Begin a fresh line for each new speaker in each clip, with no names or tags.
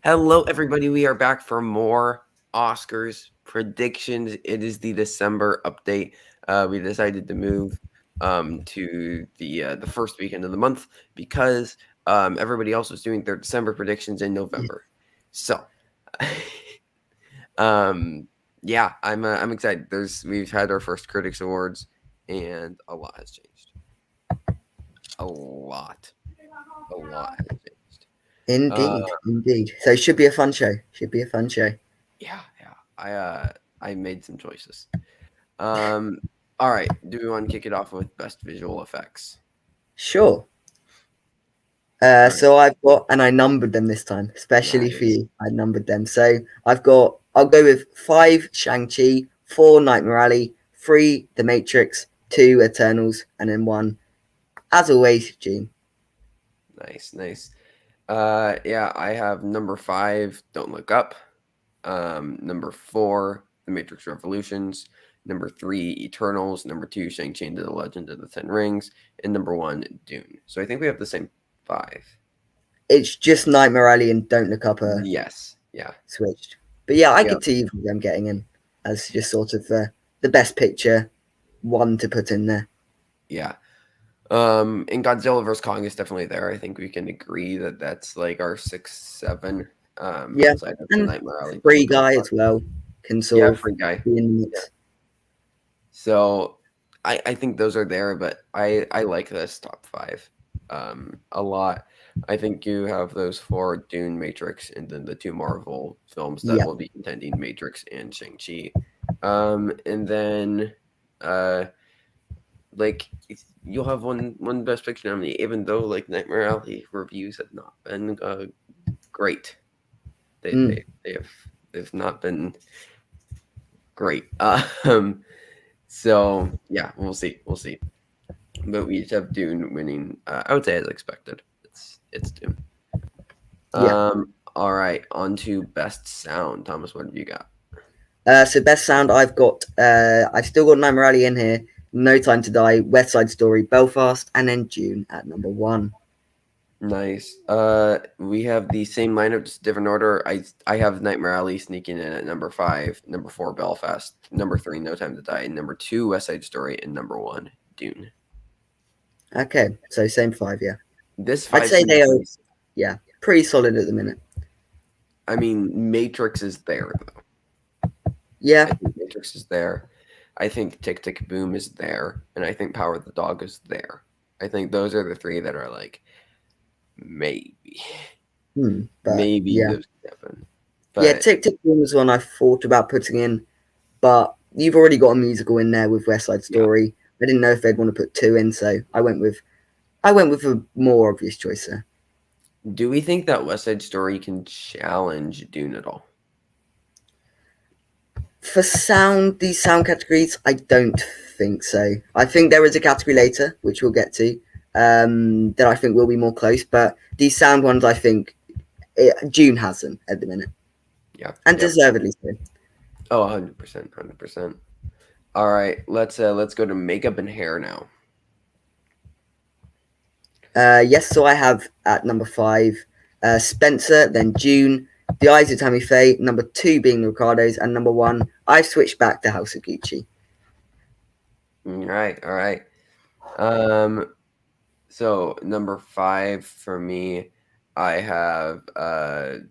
Hello, everybody. We are back for more Oscars predictions. It is the December update. We decided to move to the first weekend of the month because everybody else was doing their December predictions in November. So, um, yeah, I'm excited. We've had our first Critics Awards, and a lot has changed. A lot, a lot has changed. Uh,
Indeed. So it should be a fun show. Should be a fun show.
yeah. I made some choices. Um, all right. Do we want to kick it off with best visual effects?
Sure.
All right.
So I've got, and I numbered them this time, especially for
Nice.
you. I numbered them. So I'll go with 5 Shang-Chi, 4 Nightmare Alley, 3 The Matrix, 2 Eternals, and then 1, as always, Gene.
Nice. Yeah, I have number 5, Don't Look Up. Number 4, The Matrix Revolutions. Number 3, Eternals. Number 2, Shang-Chi and the Legend of the Ten Rings. And number 1, Dune. So I think we have the same 5.
It's just Nightmare Alley and Don't Look Up are
Yes. Yeah.
switched. But yeah, I
Yeah.
could see them getting in as just sort of the best picture one to put in there.
Yeah. And Godzilla vs Kong is definitely there. I think we can agree that that's like our 6, 7.
Yeah,
Outside of the
and
Nightmare Alley, Don't
Free
Look Up.
Guy as well can
Yeah,
sort of
Free Guy.
be in the
Yeah.
mix.
So I think those are there, but I like this top 5 a lot. I think you have those 4 Dune, Matrix, and then the 2 Marvel films that
Yeah,
will be contending, Matrix and Shang-Chi. And then like you'll have one Best Picture nominee, even though like Nightmare Alley reviews have not been great. They
mm,
they they have they've not been great. So yeah, we'll see. But we each have Dune winning. I would say as expected. It's Dune.
yeah.
All right, on to best sound. Thomas, what have you got?
So best sound I've still got Nightmare Alley in here. No Time to Die, West Side Story, Belfast, and then June at number 1.
Nice. We have the same lineup, just different order. I have Nightmare Alley sneaking in at number 5, number 4 Belfast, number 3 No Time to Die, number 2 West Side Story, and number 1 Dune.
Okay, so same 5, yeah.
This
I'd
5
say
seems
they are,
pretty.
yeah, pretty solid at the minute.
I mean, Matrix is there though.
Yeah,
I think Matrix is there. I think Tick Tick Boom is there, and I think Power of the Dog is there. I think those are the 3 that are like maybe,
but
maybe
yeah.
those could happen.
Yeah,
But
Tick Tick Boom was one I thought about putting in, but you've already got a musical in there with West Side
yeah,
Story. I didn't know if they'd want to put 2 in, so I went with a more obvious choice there.
do we think that West Side Story can challenge Dune at all?
For these sound categories, I don't think so. I think there is a category later, which we'll get to, that I think will be more close. But these sound ones, I think June has them at the minute,
Yeah,
and
yep.
deservedly so.
Oh, 100%, 100%. All right, let's go to makeup and hair now.
Yes, so I have at number 5 Spencer, then June, The Eyes of Tammy Faye, number 2 being the Ricardos, and number 1, I've switched back to House of Gucci.
All right. Um, so number 5 for me, I have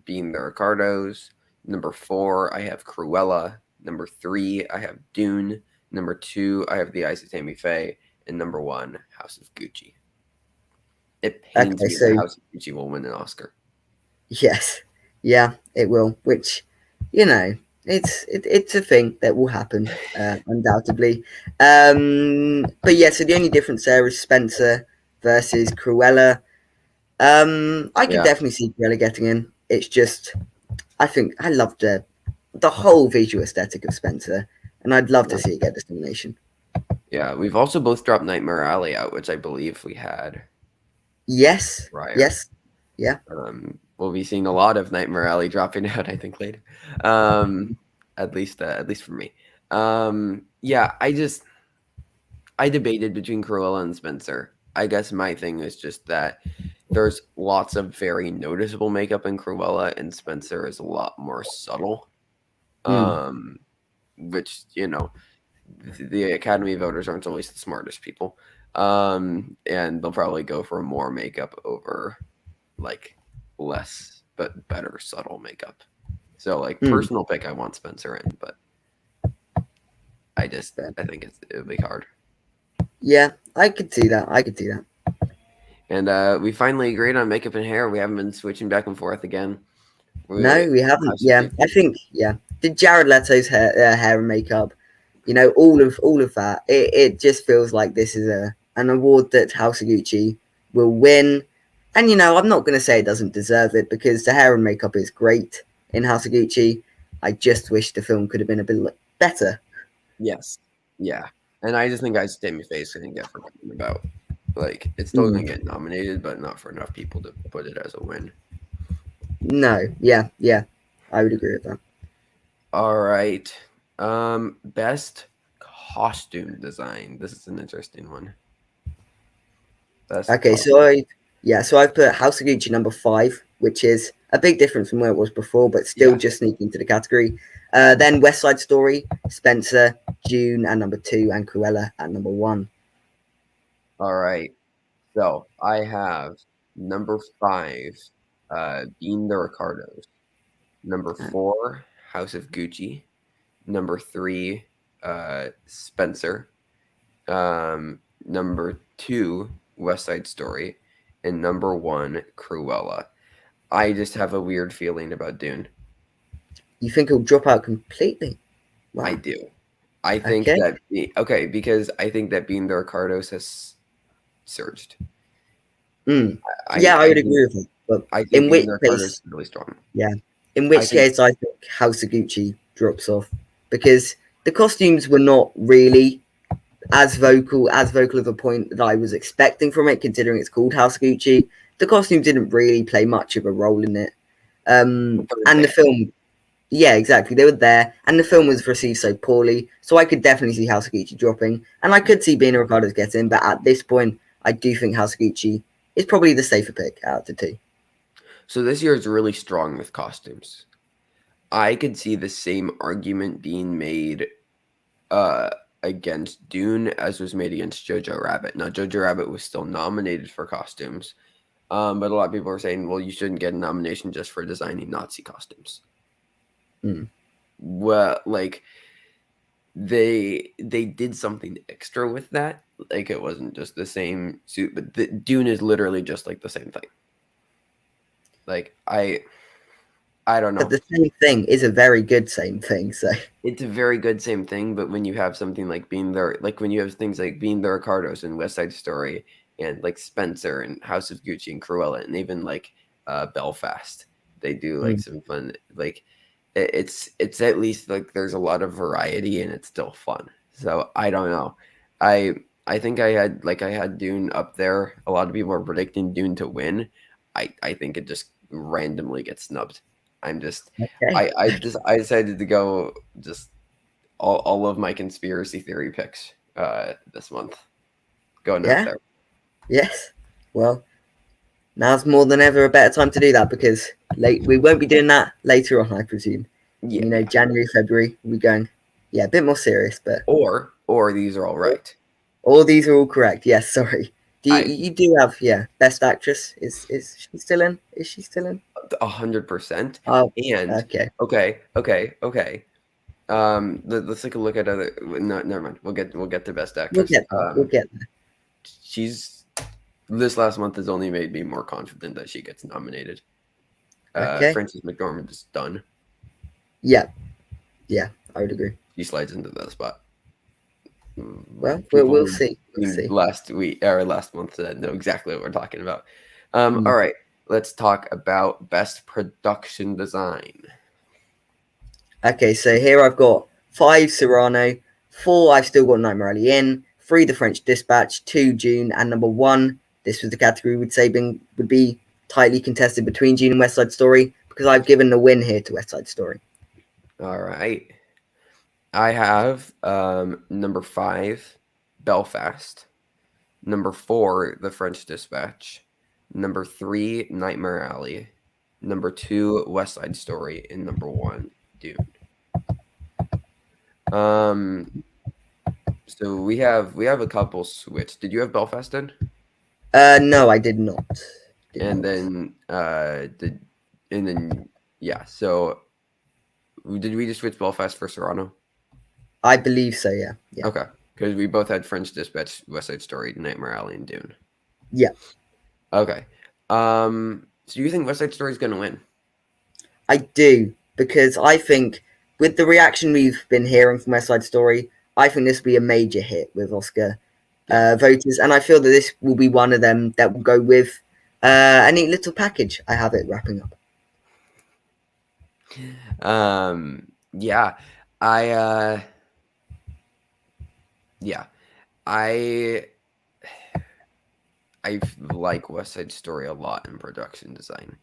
being the Ricardos. Number 4, I have Cruella. Number 3, I have Dune. Number 2, I have The Eyes of Tammy Faye, and number 1, House of Gucci. It pains
Okay,
me
so
that House of Gucci will win an Oscar.
yes, yeah, it will. Which, you know, it's a thing that will happen, undoubtedly. But yeah, so the only difference there is Spencer versus Cruella. I could
Yeah,
definitely see Cruella getting in. It's just, I think I loved the whole visual aesthetic of Spencer, and I'd love to see it get this nomination.
yeah. We've also both dropped Nightmare Alley out, which I believe we had
Yes,
prior.
yes, yeah,
We'll be seeing a lot of Nightmare Alley dropping out, I think, later. At least for me. Yeah, I debated between Cruella and Spencer. I guess my thing is just that there's lots of very noticeable makeup in Cruella, and Spencer is a lot more subtle.
Mm,
Um, which the Academy voters aren't always the smartest people, and they'll probably go for more makeup over like less but better subtle makeup. So like
mm.
personal pick, I want Spencer in, but I think it would be hard.
Yeah, I could see that. I could see that.
And we finally agreed on makeup and hair. We haven't been switching back and forth again. We
No, we haven't.
House of
Yeah, I
Gucci.
think Did Jared Leto's hair and makeup, all of that. It just feels like this is a an award that House of Gucci will win. And I'm not going to say it doesn't deserve it because the hair and makeup is great in House of Gucci. I just wish the film could have been a bit better.
Yes, yeah, and I just think I State My Face gonna get forgotten about. Like it's still gonna
Mm.
get nominated, but not for enough people to put it as a win.
No, yeah, yeah, I would agree with that.
All right. Best costume design. This is an interesting one. Best
Okay,
costume.
so I've put House of Gucci number 5, which is a big difference from where it was before, but still
Yeah.
just sneaking into the category. Then West Side Story, Spencer, June at number 2, and Cruella at number 1.
All right. So I have number 5, Being the Ricardos. Number
Uh,
4, House of Gucci. Number 3, Spencer. Number 2, West Side Story. And number 1, Cruella. I just have a weird feeling about Dune.
You think it'll drop out completely?
I
Wow.
do. I think
Okay.
that okay, because I think that Being the Ricardos has surged.
Mm.
I
Yeah, I
I
would
think
agree with that. But
I think
in
Being
which
the Ricardos
case,
is really strong.
yeah, in
I
which
think
case I think House of Gucci drops off because the costumes were not really as vocal of a point that I was expecting from it, considering it's called House of Gucci. The costume didn't really play much of a role in it.
they're
And the
there.
film, yeah, exactly, they were there, and the film was received so poorly, so I could definitely see House of Gucci dropping, and I could see Bina Ricardo's getting, but at this point, I do think House of Gucci is probably the safer pick out of the two.
So this year is really strong with costumes. I could see the same argument being made uh against Dune as was made against Jojo Rabbit. Now Jojo Rabbit was still nominated for costumes. But a lot of people are saying, well, you shouldn't get a nomination just for designing Nazi costumes.
Hmm.
Well, like they did something extra with that. Like it wasn't just the same suit, but Dune is literally just like the same thing. Like I don't
But
know.
the same thing is a very good same thing, so.
It's a very good same thing, but when you have something like being there, like when you have things like being the Ricardos and West Side Story and like Spencer and House of Gucci and Cruella and even like Belfast, they do like
Hmm.
some fun like it's at least like there's a lot of variety and it's still fun. So I don't know. I I think I had Dune up there. A lot of people are predicting Dune to win. I think it just randomly gets snubbed. I'm just
Okay.
I decided to go just all of my conspiracy theory picks this month going out
Yeah.
there.
Yes. Well, now's more than ever a better time to do that because we won't be doing that later on, I presume.
Yeah, yeah.
January, February, we'll be going, yeah, a bit more serious, but
Or these are all right.
all these are all correct. Yes, sorry.
I
You do have, yeah, best actress. Is she still in? Is she still in?
100%.
Oh,
And
okay.
okay. Let's take a look at other. No, never mind. We'll get to best
We'll
actress.
get there. We'll get there.
She's this last month has only made me more confident that she gets nominated.
Okay.
Frances McDormand is done.
Yeah. Yeah, I would agree.
She slides into that spot.
Well,
People
we'll
who
see. We'll
seen
see.
last week or last month know exactly what we're talking about.
Hmm.
All right, let's talk about best production design.
Okay, so here I've got 5 Cyrano, 4 I've still got Nightmare Alley in, 3 The French Dispatch, 2 June, and number 1, this was the category would be tightly contested between June and West Side Story because I've given the win here to West Side Story.
All right, I have number 5, Belfast. Number 4, The French Dispatch. Number three, Nightmare Alley. Number two, West Side Story, and number one, Dune. Um, so we have a couple switch. Did you have Belfast in?
No, I did not. Did
And
not.
then and then yeah. So did we just switch Belfast for Serrano?
I believe so. Yeah. Yeah.
Okay, because we both had French Dispatch, West Side Story, Nightmare Alley, and Dune.
Yeah.
Okay. So you think West Side Story is gonna win?
I do, because I think with the reaction we've been hearing from West Side Story, I think this will be a major hit with Oscar
Yeah.
voters, and I feel that this will be one of them that will go with a neat little package. I have it wrapping up.
Yeah. I yeah. I I like West Side Story a lot in production design.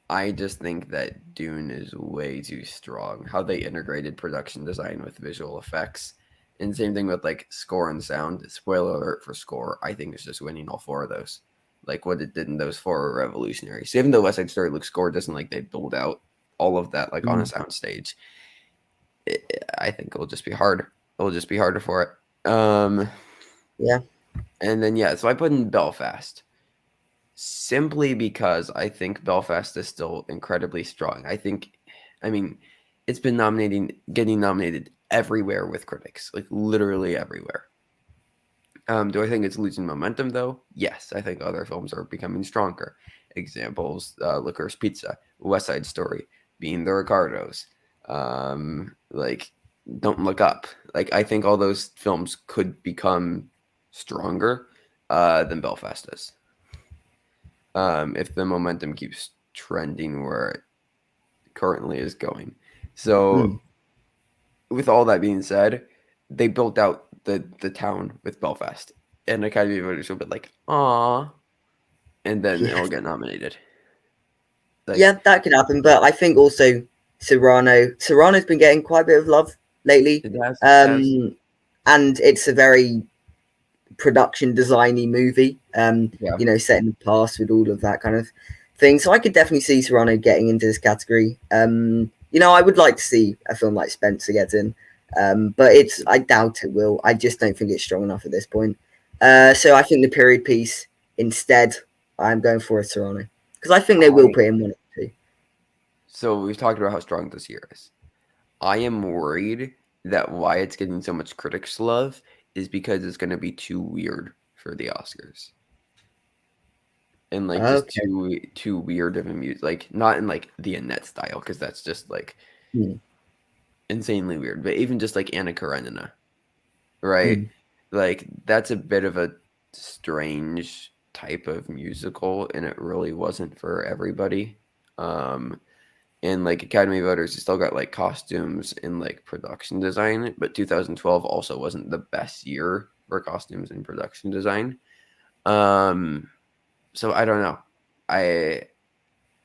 I just think that Dune is way too strong. How they integrated production design with visual effects. And same thing with like score and sound. Spoiler alert for score. I think it's just winning all four of those. Like what it did in those four are revolutionary. So even though West Side Story looks scored, doesn't like they build out all of that like on a
Mm,
sound stage. I think it'll just be hard. It'll just be harder for it.
yeah.
And then yeah, so I put in Belfast simply because I think Belfast is still incredibly strong. I mean, it's been getting nominated everywhere with critics, like literally everywhere. Do I think it's losing momentum though? Yes, I think other films are becoming stronger. Examples: Licorice Pizza, West Side Story, Being the Ricardos, like Don't Look Up. Like I think all those films could become stronger than Belfast is if the momentum keeps trending where it currently is going. So,
Mm,
with all that being said, they built out the town with Belfast, and Academy voters will be like, "Aw," and then
yeah.
it'll get nominated. Like
Yeah, that could happen. But I think also Serrano's been getting quite a bit of love lately.
it has, as
Um, and it's a very production designy movie.
yeah,
Set in the past with all of that kind of thing. So I could definitely see Serrano getting into this category. I would like to see a film like Spencer get in, but I doubt it will. I just don't think it's strong enough at this point. So I think the period piece instead. I'm going for a Serrano because I think they will
I
put in one or two.
so we've talked about how strong this year is. I am worried that why it's getting so much critics love is because it's going to be too weird for the Oscars. And like just
Okay.
too weird of a music, like not in like the Annette style, because that's just like
Hmm.
insanely weird. But even just like Anna Karenina, right?
Hmm.
Like that's a bit of a strange type of musical, and it really wasn't for everybody. Um, and like Academy voters, you still got like costumes and like production design, but 2012 also wasn't the best year for costumes and production design. Um, so I don't know. I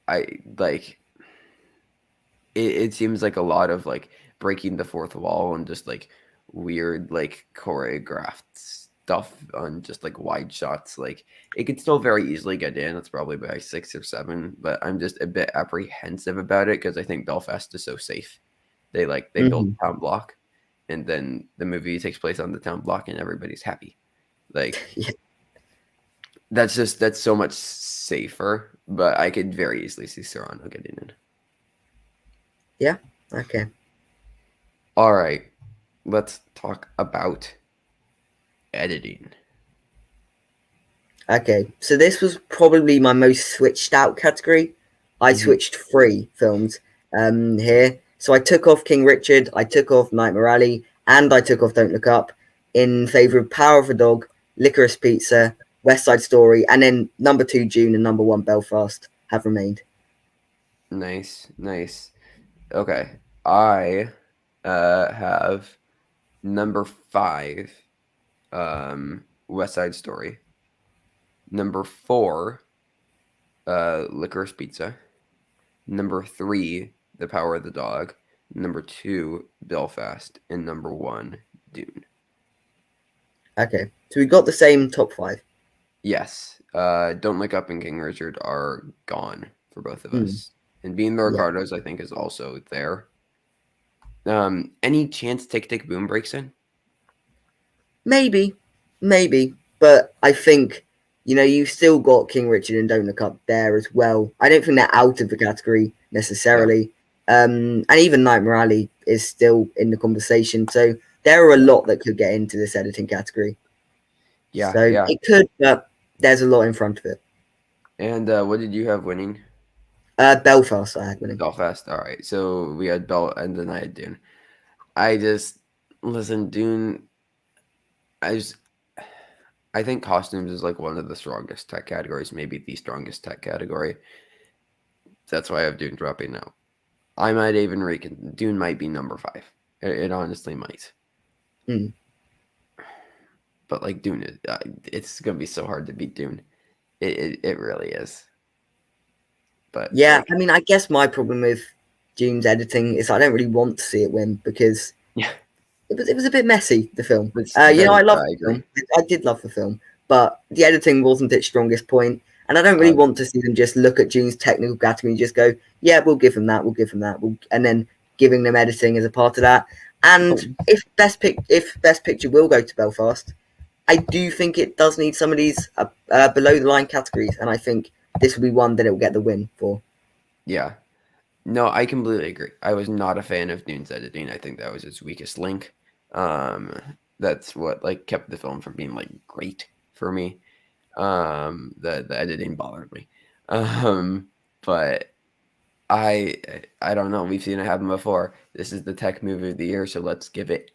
I like it seems like a lot of like breaking the fourth wall and just like weird like choreographed stuff on just like wide shots. Like it could still very easily get in. It's probably by 6 or 7, but I'm just a bit apprehensive about it because I think Belfast is so safe. They build
Hmm.
town block, and then the movie takes place on the town block, and everybody's happy. Like
Yeah.
that's so much safer. But I could very easily see Serrano getting in.
Yeah. Okay.
All right, let's talk about editing.
Okay. So this was probably my most switched out category. I
Mhm.
switched three films here. So I took off King Richard, I took off Nightmare Alley, and I took off Don't Look Up in favor of Power of a Dog, Licorice Pizza, West Side Story, and then number two June and number one Belfast have remained.
Nice, nice. Okay, I have number five, West Side Story. Number four, Licorice Pizza. Number three, The Power of the Dog. Number two, Belfast, and number one, Dune.
Okay. So we got the same top five.
Yes. Don't Look Up and King Richard are gone for both of
Mm,
us. And Being the
yeah,
Ricardos, I think, is also there. Any chance Tick Tick Boom breaks in?
maybe, maybe, but I think you've still got King Richard and Don't Look Up there as well. I don't think they're out of the category
Yeah.
necessarily, and even Nightmare Alley is still in the conversation. So there are a
Yeah.
lot that could get into this editing category.
Yeah.
So
Yeah.
it could, but there's a lot in front of it.
And what did you have winning?
Belfast, I had winning.
Belfast. All right. So we had Bell, and then I had Dune. I just listen, Dune. I just I think costumes is like one of the strongest tech categories, maybe the strongest tech category. That's why I have Dune dropping now. I might even recon Dune might be number five. It honestly might.
Mm.
But like Dune, it's gonna be so hard to beat Dune. It really is. But
Yeah,
like,
I mean, I guess my problem with June's editing is I don't really want to see it win because
yeah,
it was a bit messy, the film.
it's very.
I love
I
the
agree.
film. I did love the film, but the editing wasn't its strongest point, and I don't really
Uh,
want to see them just look at June's technical category and just go, "Yeah, we'll give them that. We'll give them that." And then giving them editing as a part of that. And
oh,
if Best Picture will go to Belfast, I do think it does need some of these below the line categories, and I think this will be one that it will get the win for.
yeah. No, I completely agree. I was not a fan of Dune's editing. I think that was its weakest link. Um, that's what like kept the film from being like great for me. The editing bothered me. Um, but I don't know. We've seen it happen before. This is the tech movie of the year, so let's give it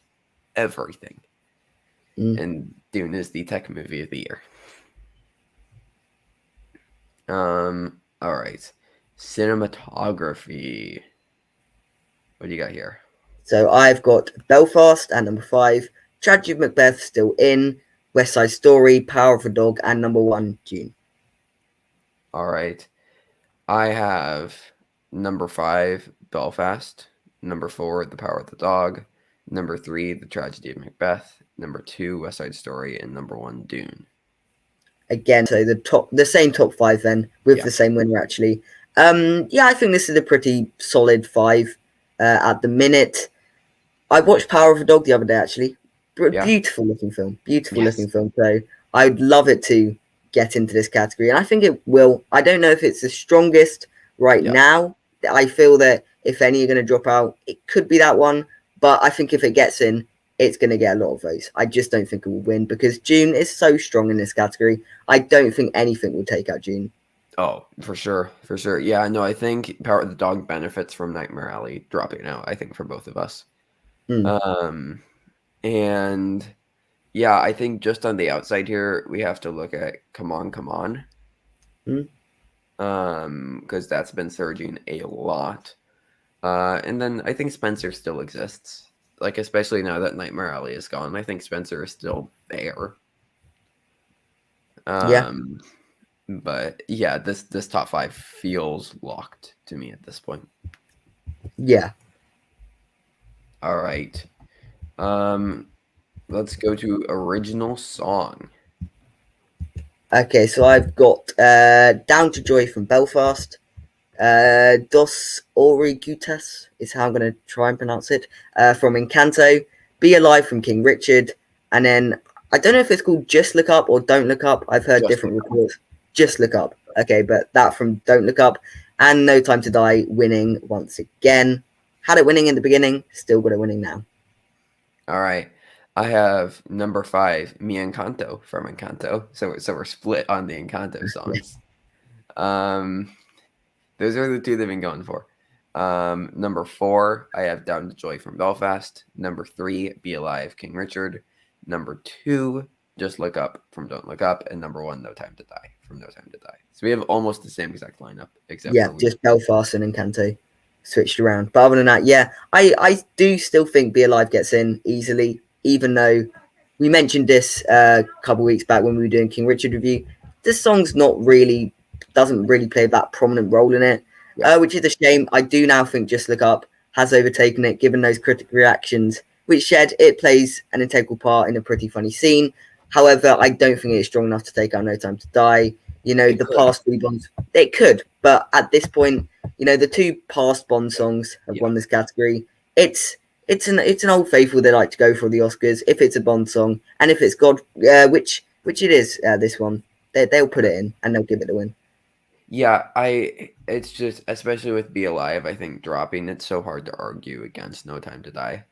everything.
Mm.
And Dune is the tech movie of the year. All right. Cinematography. What do you got here?
So I've got Belfast at number five, Tragedy of Macbeth still in, West Side Story, Power of a Dog, and number one, June.
All right. I have number five, Belfast. Number four, The Power of the Dog. Number three, The Tragedy of Macbeth. Number two, West Side Story, and number one, Dune.
Again, so the same top five then, with
Yeah,
the same winner actually. Yeah, I think this is a pretty solid five at the minute. I watched Power of a Dog the other day actually.
yeah,
Beautiful looking film, beautiful
yes.
looking film. So I'd love it to get into this category, and I think it will. I don't know if it's the strongest right
Yeah.
now. I feel that if any are going to drop out, it could be that one. But I think if it gets in, it's going to get a lot of votes. I just don't think it will win because June is so strong in this category. I don't think anything will take out June.
Oh, for sure, for sure. Yeah, no, I think Power of the Dog benefits from Nightmare Alley dropping out. I think for both of us.
Mm,
Um, and yeah, I think just on the outside here, we have to look at Come On, Come On.
mm,
Because that's been surging a lot. And then I think Spencer still exists. Like, especially now that Nightmare Alley is gone, I think Spencer is still there.
yeah,
Um, but yeah, this top five feels locked to me at this point.
yeah.
All right. Um, let's go to original song.
Okay, so I've got Down to Joy from Belfast. Dos Origutas is how I'm going to try and pronounce it. From Encanto, Be Alive from King Richard, and then I don't know if it's called Just Look Up or Don't Look Up. I've heard
Just
different
look up.
reports. Just Look Up. Okay, but that from Don't Look Up, and No Time to Die winning once again. Had it winning in the beginning, still got it winning now.
All right. I have number five, Mi Encanto from Encanto. So we're split on the Encanto
Yeah,
songs. Um, those are the two they've been going for. Number four, I have Down to Joy from Belfast. Number three, Be Alive, King Richard. Number two, Just Look Up from Don't Look Up. And number one, No Time to Die from No Time to Die. So we have almost the same exact lineup, except
yeah,
for we.
just Belfast and Encanto switched around. But other than that, yeah, I do still think Be Alive gets in easily, even though we mentioned this a couple of weeks back when we were doing King Richard review. This song's not really doesn't really play that prominent role in it,
Yeah.
which is a shame. I do now think Just Look Up has overtaken it, given those critic reactions, which said it plays an integral part in a pretty funny scene. However, I don't think it's strong enough to take out No Time to Die.
It
The
could.
past three Bonds, it could, but at this point, the two past Bond songs have
Yeah.
won this category. It's it's an old faithful they like to go for the Oscars if it's a Bond song, and if it's God, which it is. This one, they'll put it in and they'll give it the win.
Yeah, it's just, especially with Be Alive, I think dropping it's so hard to argue against No Time to Die.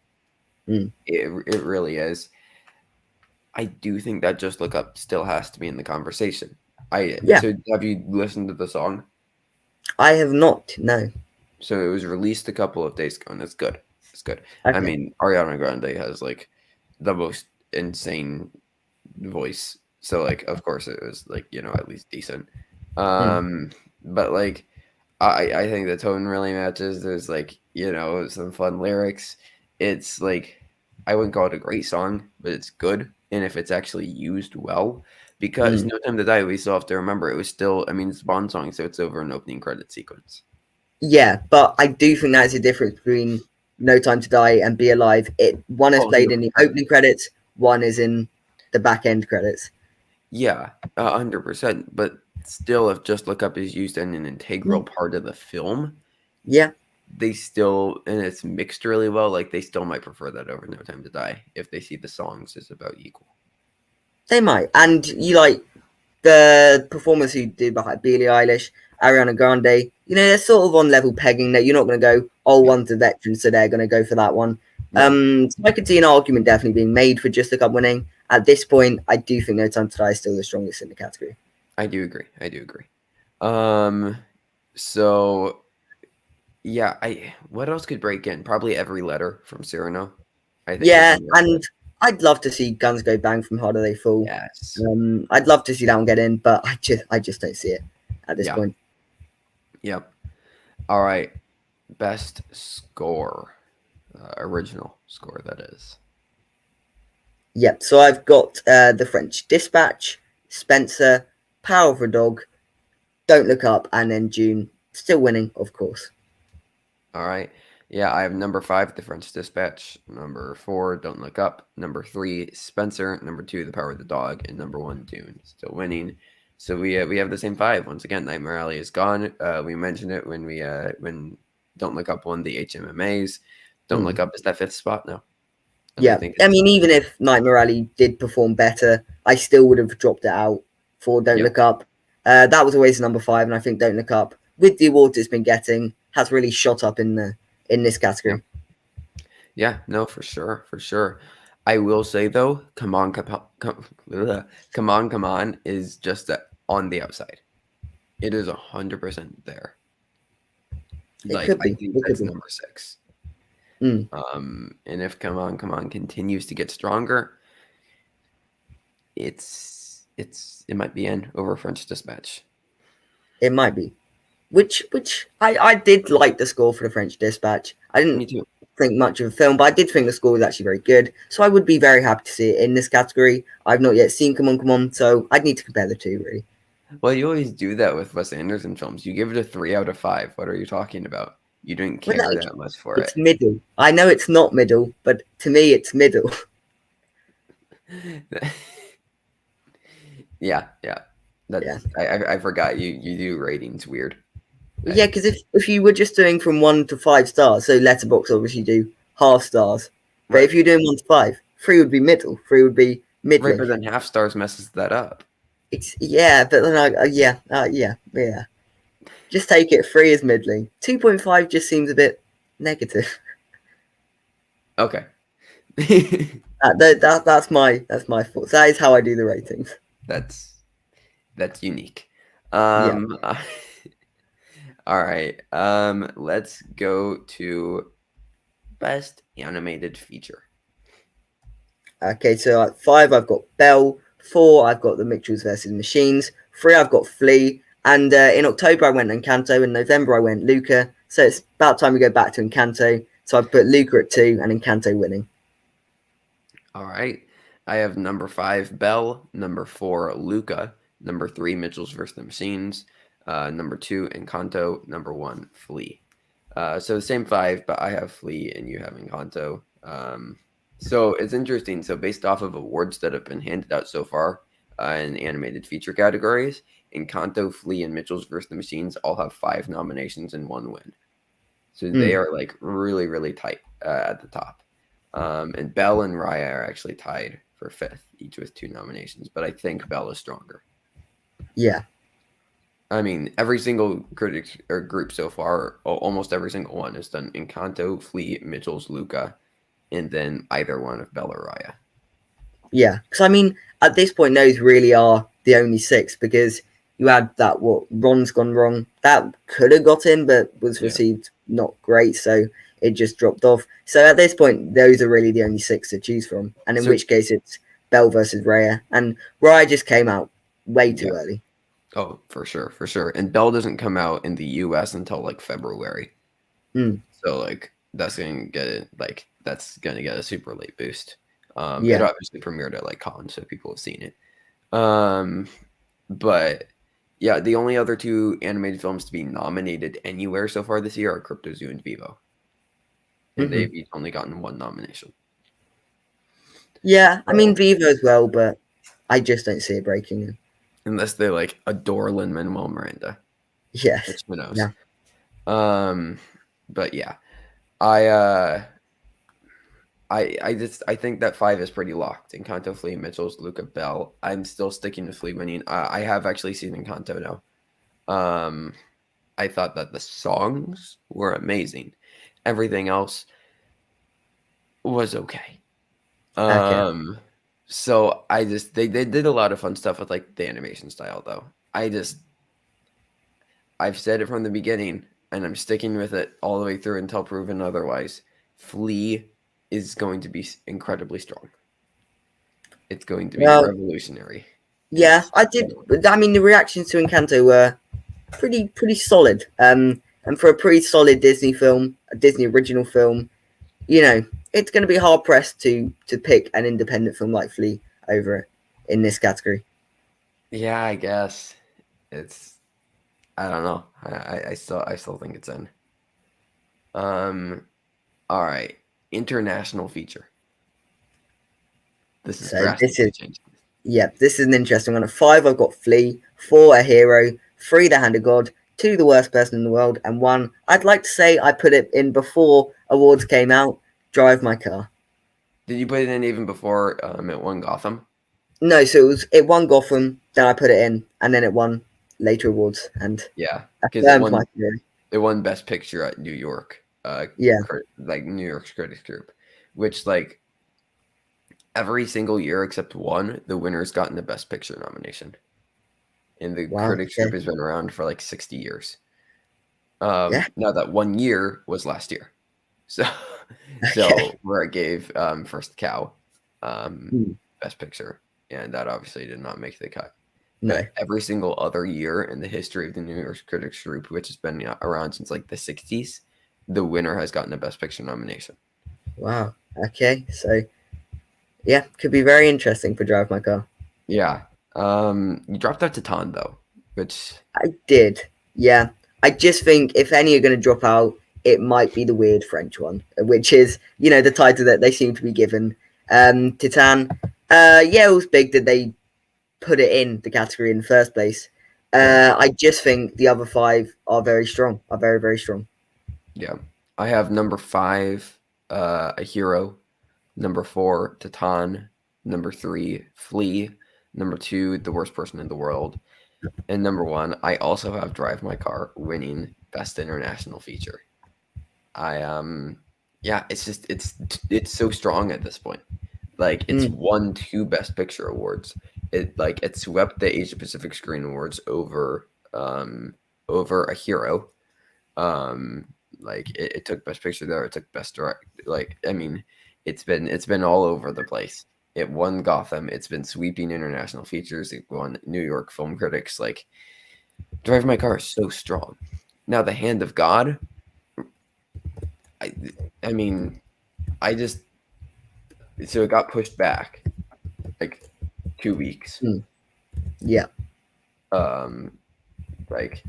Mm.
It really is. I do think that Just Look Up still has to be in the conversation.
Yeah,
So have you listened to the song?
I have not. No.
So it was released a couple of days ago, and it's good. It's good. I
Okay.
mean, Ariana Grande has like the most insane voice. So like of course it was like, at least decent.
Mm.
Um but like I think the tone really matches. There's like, some fun lyrics. It's like I wouldn't call it a great song, but it's good. And if it's actually used well, because
Mm.
No Time to Die, we still have to remember it was still, I mean, it's a Bond song, so it's over an opening credit sequence.
Yeah, but I do think that's the difference between No Time to Die and Be Alive. One is
Oh,
played in the
100%.
opening credits, one is in the back end credits.
Yeah, 100%. But still, if Just Look Up is used in an integral
Mm.
part of the film,
Yeah,
they still, and it's mixed really well, like they still might prefer that over No Time to Die if they see the songs as about equal.
they might. And you like the performers who did like Billie Eilish, Ariana Grande. They're sort of on level pegging that you're not going to go, oh,
Yeah.
one's a veteran, so they're going to go for that one.
No,
So I could see an argument definitely being made for Just Look Up winning. At this point, I do think No Time to Die is still the strongest in the category.
I do agree. I do agree. Um, so yeah, what else could break in? Probably Every Letter from Cyrano, I think is
Yeah,
on the
and
outside.
I'd love to see Guns Go Bang from Harder They Fall.
Yes.
I'd love to see that one get in, but I just don't see it at this
Yeah.
point.
Yep. All right. Best score, original score, that is.
Yep. So I've got the French Dispatch, Spencer, Power of a Dog, Don't Look Up, and then June still winning, of course.
All right. Yeah, I have number 5, The French Dispatch. Number 4, Don't Look Up. Number 3, Spencer. Number 2, The Power of the Dog. And number 1, Dune. Still winning. So we have the same 5 once again. Nightmare Alley is gone. We mentioned it when Don't Look Up won the HMMAs. Don't
Hmm.
Look Up is that 5th spot now, and I
Yeah,
think
I
it's
mean, even if Nightmare Alley did perform better, I still would have dropped it out for Don't
yeah,
Look Up. That was always number 5, and I think Don't Look Up, with the awards it's been getting, has really shot up in this
yeah,
category.
yeah. No, for sure, for sure. I will say though, come on is just on the outside. It is 100% there.
It
Like
could
I
be.
think
It could
that's
be.
number 6.
Mm,
And if Come On continues to get stronger, it might be in over French Dispatch.
it might be. Which I did like the score for the French Dispatch. I didn't
Me too.
think much of the film, but I did think the score was actually very good. So I would be very happy to see it in this category. I've not yet seen Come On, so I'd need to compare the two really.
Well, you always do that with Wes Anderson films. You give it a 3 out of 5. What are you talking about? You didn't
Well, no,
care that much for
it's
it.
middle. I know it's not middle, but to me, it's middle.
Yeah, yeah.
Yeah,
That's I forgot you do ratings weird.
yeah.
I
Because if you were just doing from 1 to 5 stars, so Letterbox obviously do half stars, but
right.
if you're doing 1 to 5, 3 would be middle, 3 would be
Right,
middling.
but then half stars messes that up.
It's yeah, but then yeah. Just take it. 3 is middling. 2.5 just seems a bit negative.
Okay.
That's my thoughts. That is how I do the ratings.
That's that's unique.
Yeah.
Um all right. Let's go to best animated feature.
Okay. So at 5, I've got Belle. 4, I've got The Mitchells versus Machines. 3, I've got Flea. And in October, I went Encanto. In November, I went Luca. So it's about time we go back to Encanto. So I put Luca at 2 and Encanto winning.
All right. I have number 5, Belle. Number 4, Luca. Number 3, Mitchell's vs. the Machines. Number 2, Encanto. Number 1, Flea. So the same 5, but I have Flea and you have Encanto. So it's interesting. So based off of awards that have been handed out so far in animated feature categories, Encanto, Flea, and Mitchell's vs. the Machines all have 5 nominations and 1 win. So they
Mm,
are like really, really tight at the top. And Belle and Raya are actually tied for fifth, each with 2 nominations. But I think Belle is stronger.
yeah,
I mean, every single critic or group so far, almost every single one, has done Encanto, Flea, Mitchell's, Luca, and then either one of Belle or Raya.
yeah. Because I mean, at this point, those really are the only six because you had that what Ron's Gone Wrong that could have got in, but was
Yeah.
received not great, so it just dropped off. So at this point, those are really the only six to choose from, and in
So
which case it's Belle versus Raya, and Raya just came out way too
yeah.
early.
Oh, for sure, for sure. And Belle doesn't come out in the US until like February.
Mm,
So like that's gonna get a super late boost. It
yeah.
obviously premiered at like Cannes, so people have seen it. Um, but yeah, the only other 2 animated films to be nominated anywhere so far this year are Crypto Zoo and Vivo, and
Hmm.
they've each only gotten 1 nomination.
Yeah, I mean
So
Viva as well, but I just don't see it breaking in.
unless they like adore Lin Manuel Miranda,
Yes.
which who knows.
Yeah.
Um, but yeah, I uh I think that 5 is pretty locked. Encanto, Flea, Mitchell's, Luca, Bell. I'm still sticking with Flea winning. I have actually seen Encanto now. Um, I thought that the songs were amazing. Everything else was okay.
Okay.
Um, so I just they did a lot of fun stuff with like the animation style though. I've said it from the beginning and I'm sticking with it all the way through until proven otherwise. Flea is going to be incredibly strong. It's going to be
Well,
revolutionary.
yeah,
It's
I did. I mean, the reactions to Encanto were pretty solid. And for a pretty solid Disney film, a Disney original film, you know, it's going to be hard pressed to pick an independent film like Flea over it in this category.
yeah, I guess it's I don't know. I still think it's in. Um, all right, international feature. This is
So this is
drastically changing.
yeah, this is an interesting one. At five, I've got Flea. Four, A Hero. Three, The Hand of God. Two, The Worst Person in the World. And one, I'd like to say I put it in before awards came out. Drive My Car.
Did you put it in even before it won Gotham?
No, so it won Gotham. Then I put it in, and then it won later awards and
Yeah, because
affirmed my theory.
it won Best Picture at New York,
Yeah.
like New York's Critics Group, which like every single year except one, the winner's gotten the Best Picture nomination, and the
Wow.
Critics Group
Okay.
has been around for like 60 years.
Yeah.
Now that 1 year was last year, so
Okay.
where it gave First Cow um,
Hmm.
Best Picture, and that obviously did not make the cut.
No.
But every single other year in the history of the New York Critics Group, which has been around since like the 60s, the winner has gotten a Best Picture nomination.
Wow. Okay. So yeah, could be very interesting for Drive My Car.
Yeah. You dropped out to Ton though, which
I did. Yeah. I just think if any are going to drop out, it might be the weird French one, which is, the title that they seem to be given. Titan. Yeah, it was big that they put it in the category in the first place.
yeah,
I just think the other five are very strong, are very, very strong.
yeah. I have number 5, a hero. Number 4, Titan. Number 3, Flea. Number 2, the worst person in the world. And number 1, I also have Drive My Car winning Best International Feature. I yeah, it's so strong at this point. Like it's
Mm,
won 2 Best Picture awards. It swept the Asia Pacific Screen Awards over A Hero. Like it took Best Picture there, it took Best Direct. Like I mean, it's been all over the place. It won Gotham. It's been sweeping international features. It won New York Film Critics. Like Drive My Car is so strong. Now the Hand of God. I I mean, I just so it got pushed back like 2 weeks.
mm, yeah.
Um, like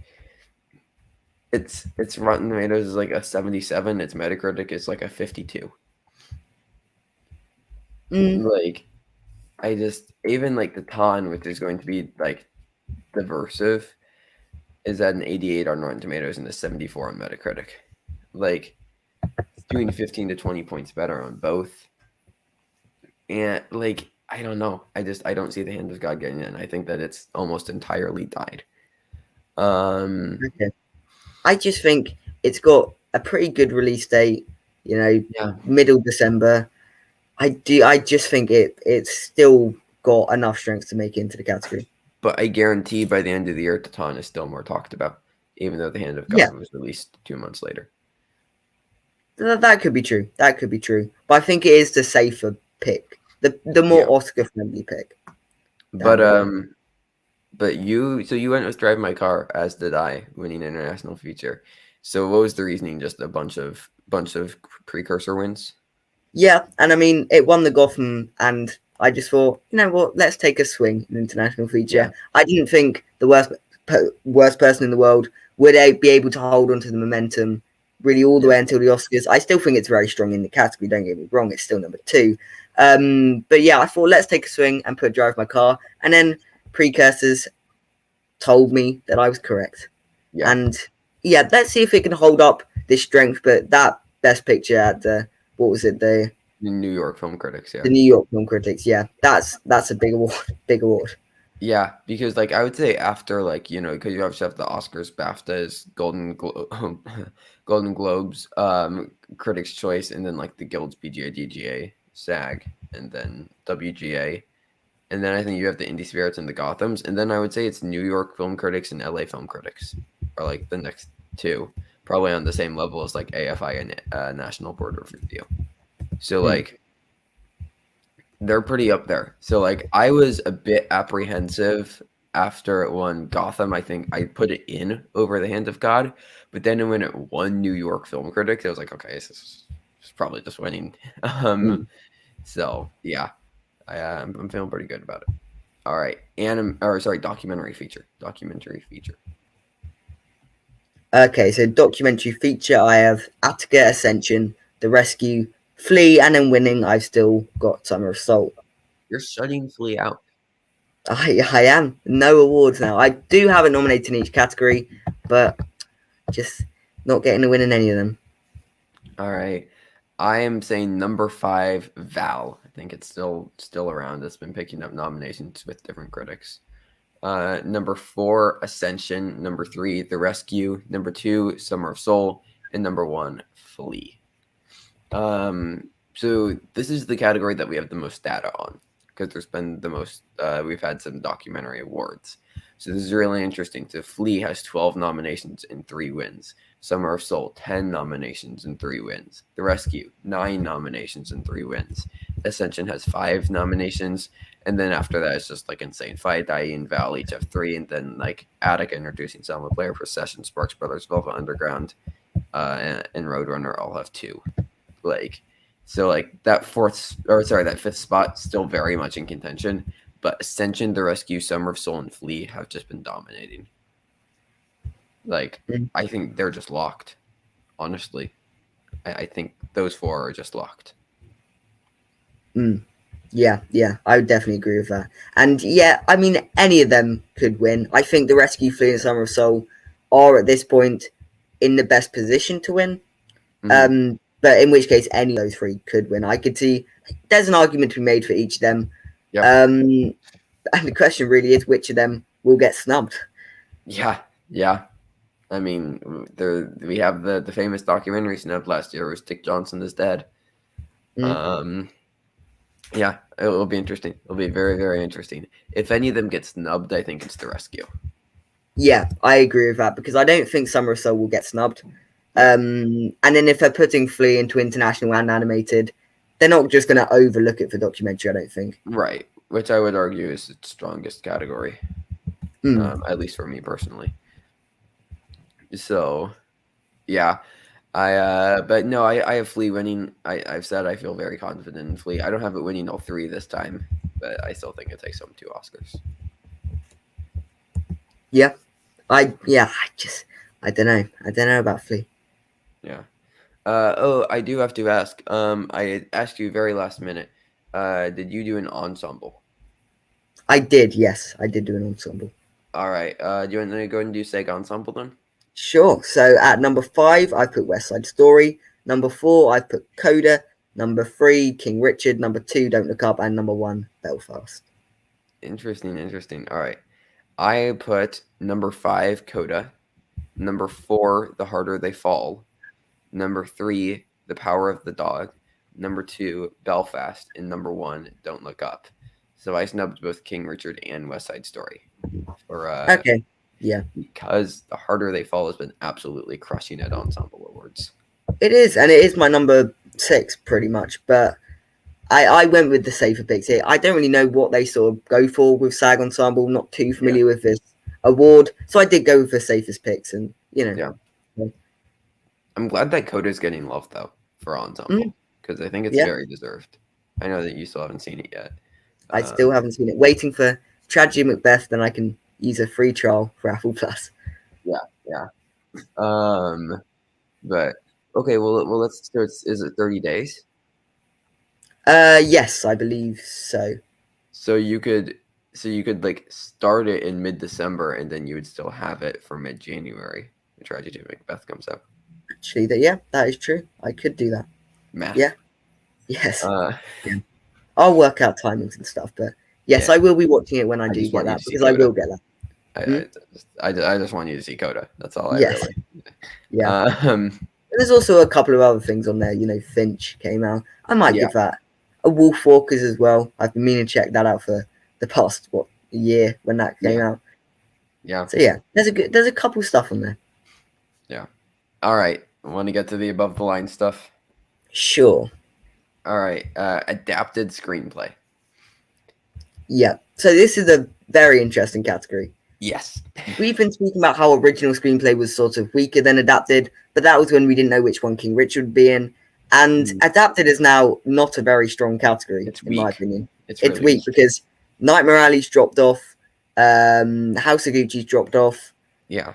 its Rotten Tomatoes is like a 77. Its Metacritic is like a 52.
Mm,
Like, I just even like the Ton, which is going to be like diversive, is at an 88 on Rotten Tomatoes and a 74 on Metacritic. Like, it's doing 15 to 20 points better on both. And like, I don't know. I don't see the hand of God getting in. I think that it's almost entirely died. Um,
okay. I just think it's got a pretty good release date. You know,
yeah,
middle December. I do. I just think it's still got enough strength to make it into the category.
but I guarantee by the end of the year, Titan is still more talked about, even though the Hand of
Yeah,
God was released 2 months later.
that could be true. That could be true. But I think it is the safer pick, the more
Yeah,
Oscar friendly pick down
but
the line.
you went with Drive My Car, as did I, winning international feature. So what was the reasoning? Just a bunch of precursor wins.
Yeah, and I mean it won the Gotham, and I just thought, you know what, let's take a swing in international
Yeah,
feature. I didn't think the worst person in the world would be able to hold on to the momentum really all the
yeah,
way until the Oscars. I still think it's very strong in the category. Don't get me wrong, it's still number two. But yeah, I thought let's take a swing and put Drive My Car, and then precursors told me that I was correct.
yeah.
And yeah, let's see if it can hold up this strength. But that best picture at the what was it
The New York Film Critics,
the
yeah.
New York Film Critics? Yeah, that's a big award. Big award.
Yeah, because like I would say after like because you obviously have the Oscars, BAFTAs, Golden Globes, Critics' Choice, and then like the Guilds, BGA, DGA, SAG, and then WGA, and then I think you have the Indie Spirits and the Gothams, and then I would say it's New York Film Critics and LA Film Critics are like the next two, probably on the same level as like AFI and National Board of Review. So
Mm.
like they're pretty up there. So like I was a bit apprehensive after it won Gotham. I think I put it in over the Hand of God, but then when it won New York Film Critics, I was like, okay, this is probably just winning.
Mm.
So yeah, I'm feeling pretty good about it. All right, documentary feature.
Okay, so documentary feature. I have Attica Ascension, The Rescue, Flee, and then winning. I've still got Summer of Soul.
You're shutting Flea out.
I am no awards now. I do have a nominated in each category, but just not getting a win in any of them.
All right. I am saying number 5, Val. I think it's still around. It's been picking up nominations with different critics. Number 4, Ascension. Number 3, The Rescue. Number 2, Summer of Soul. And number 1, Flee. So this is the category that we have the most data on because there's been the most. We've had some documentary awards. So this is really interesting. So Flea has 12 nominations and 3 wins. Summer of Soul, 10 nominations and 3 wins. The Rescue, 9 nominations and 3 wins. Ascension has 5 nominations. And then after that, it's just like Insane Fight, IE, and Val each have 3. And then like Attica introducing Selma Blair, Procession, Sparks Brothers, Velvet Underground, and Roadrunner all have 2. Like, so like that fifth spot still very much in contention. But Ascension, The Rescue, Summer of Soul, and Flea have just been dominating. Like,
Mm.
I think they're just locked. Honestly, I think those 4 are just locked.
Mm. Yeah, yeah, I would definitely agree with that. And yeah, I mean, any of them could win. I think the Rescue, Flee, and Summer of Soul are at this point in the best position to win.
Hmm.
But in which case, any of those three could win. I could see there's an argument to be made for each of them.
Yeah,
Um, and the question really is which of them will get snubbed.
yeah, yeah. I mean, there we have the famous documentary snub last year, was Dick Johnson is dead.
Mm.
Um, yeah, it will be interesting. It'll be very, very interesting. If any of them get snubbed, I think it's The Rescue.
Yeah, I agree with that because I don't think Summer of Soul will get snubbed.
Yeah,
And then if they're putting Flea into international and animated, they're not just going to overlook it for documentary. I don't think.
right. Which I would argue is its strongest category,
Mm.
at least for me personally. So yeah, but no, I have Flea winning. I've said I feel very confident in Flea. I don't have it winning all 3 this time, but I still think it takes home 2 Oscars.
Yeah, I don't know. I don't know about Flea.
Yeah. I do have to ask. I asked you very last minute. Did you do an ensemble?
I did, yes, I did do an ensemble.
All right. Do you want to go ahead and do SAG Ensemble then?
Sure. So at number 5, I put West Side Story. Number 4, I put Coda. Number 3, King Richard. Number 2, Don't Look Up, and number 1, Belfast.
Interesting, interesting. All right. I put number 5, Coda. Number 4, The Harder They Fall. Number 3, The Power of the Dog. Number 2, Belfast. And number 1, Don't Look Up. So I snubbed both King Richard and West Side Story for
Okay. Yeah,
because The Harder They Fall has been absolutely crushing at Ensemble Awards.
it is, and it is my number 6 pretty much. But I went with the safer picks here. I don't really know what they sort of go for with SAG Ensemble. Not too
Yeah,
familiar with this award, so I did go with the safest picks, and
yeah.
yeah.
I'm glad that Coda's getting love though for
Mm,
Ensemble because I think it's
yeah.
very deserved. I know that you still haven't seen it yet.
I still
Um,
haven't seen it. Waiting for Tragedy Macbeth, then I can use a free trial for Apple Plus.
yeah, yeah. But okay, well, let's. So is it 30 days?
Yes, I believe so.
So you could, so you could like start it in mid-December, and then you would still have it for mid-January. The Tragedy of Macbeth comes out.
Actually, that is true. I could do that. Yeah,
Math.
yes.
Uh,
Yeah. I'll work out timings and stuff, but yes,
yeah.
I will be watching it when I
I
do
just
get
want you to
that
see
because I
Coda.
will get that.
I,
Hmm?
I, I just want you to see Coda. That's all I
Yes,
really.
yeah.
Um,
There's also a couple of other things on there. Finch came out. I might
yeah,
give that a Wolf Walkers as well. I've been meaning to check that out for the past a year when that came
yeah,
out.
yeah,
So yeah, there's a couple stuff on there.
yeah. All right. Want to get to the above the line stuff?
Sure.
All right. Adapted screenplay.
Yeah. So this is a very interesting category.
Yes.
We've been speaking about how original screenplay was sort of weaker than adapted, but that was when we didn't know which one King Richard would be in. And
Mm,
adapted is now not a very strong category,
it's
in my
weak.
opinion.
It's
It's
really
weak
weak.
because Nightmare Alley's dropped off, House of Gucci's dropped off,
Yeah.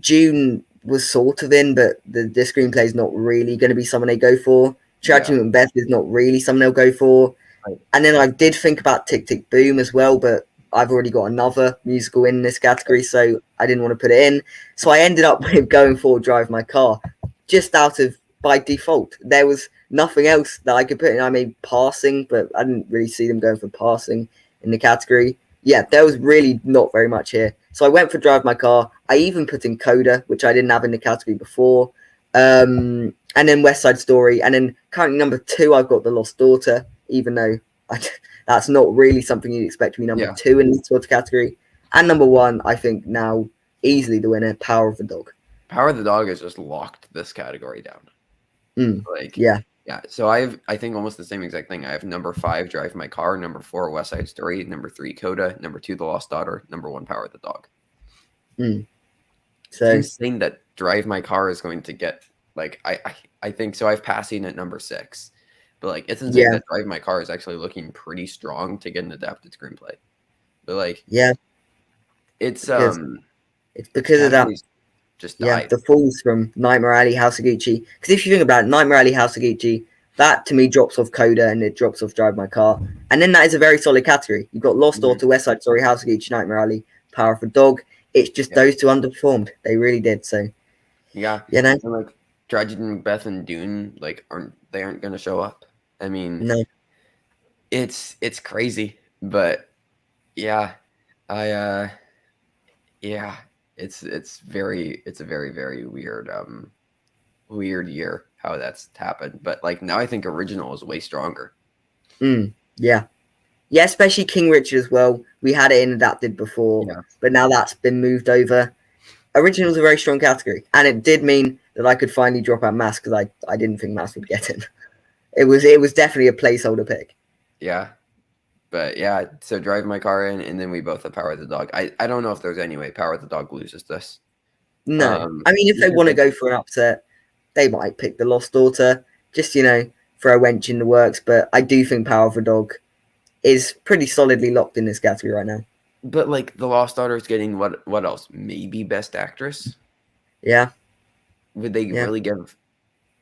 June was sort of in, but the screenplay is not really going to be someone they go for.
Yeah.
Tragedy Macbeth is not really someone they'll go for.
Right.
And then I did think about Tick Tick Boom as well, but I've already got another musical in this category, so I didn't want to put it in. So I ended up with going for Drive My Car, just out of by default. There was nothing else that I could put in. I made Passing, but I didn't really see them going for Passing in the category. Yeah, there was really not very much here. So I went for Drive My Car. I even put in Coda, which I didn't have in the category before. And then West Side Story. And then currently number 2, I've got The Lost Daughter, even though I, that's not really something you'd expect to be number
Yeah.
2 in this sort of category. And number 1, I think now easily the winner, Power of the Dog.
Power of the Dog has just locked this category down. Like,
Yeah.
yeah. So I think almost the same exact thing. I have number 5, Drive My Car. Number 4, West Side Story. Number 3, Coda. Number 2, The Lost Daughter. Number 1, Power of the Dog. It's
So,
insane that Drive My Car is going to get like I think so. I've Passing at number 6, but like it's insane
yeah.
that Drive My Car is actually looking pretty strong to get an adapted screenplay. But like
Yeah.
it's
Because it's
this
because of that.
category's just
Yeah,
died.
the falls from Nightmare Alley, House of Gucci. Because if you think about it, Nightmare Alley, House of Gucci, that to me drops off Coda and it drops off Drive My Car. And then that is a very solid category. You've got Lost
Mhm.
Daughter, West Side Story, House of Gucci, Nightmare Alley, Power of a Dog. It's just
Yeah,
those two underperformed. They really did. So,
yeah,
you know,
and like Tragedy Macbeth and Dune like aren't going to show up. I mean,
no.
it's crazy, but yeah, I yeah, it's a very weird weird year how that's happened. But like now I think original is way stronger.
Yeah. Yeah, especially King Richard as well. We had it in adapted before,
Yeah.
but now that's been moved over. Original's a very strong category. And it did mean that I could finally drop out Mass because I didn't think Mass would get in. It was definitely a placeholder pick.
Yeah. But yeah, so Drive My Car in and then we both have Power of the Dog. I don't know if there's any way Power of the Dog loses this.
No. I mean, if they
Because
want to
like
go for an upset, they might pick the Lost Daughter, just, throw a wench in the works. But I do think Power of a Dog is pretty solidly locked in this category right now.
but like The Lost Daughter is getting what else? Maybe Best Actress?
Yeah.
Would they
Yeah.
really give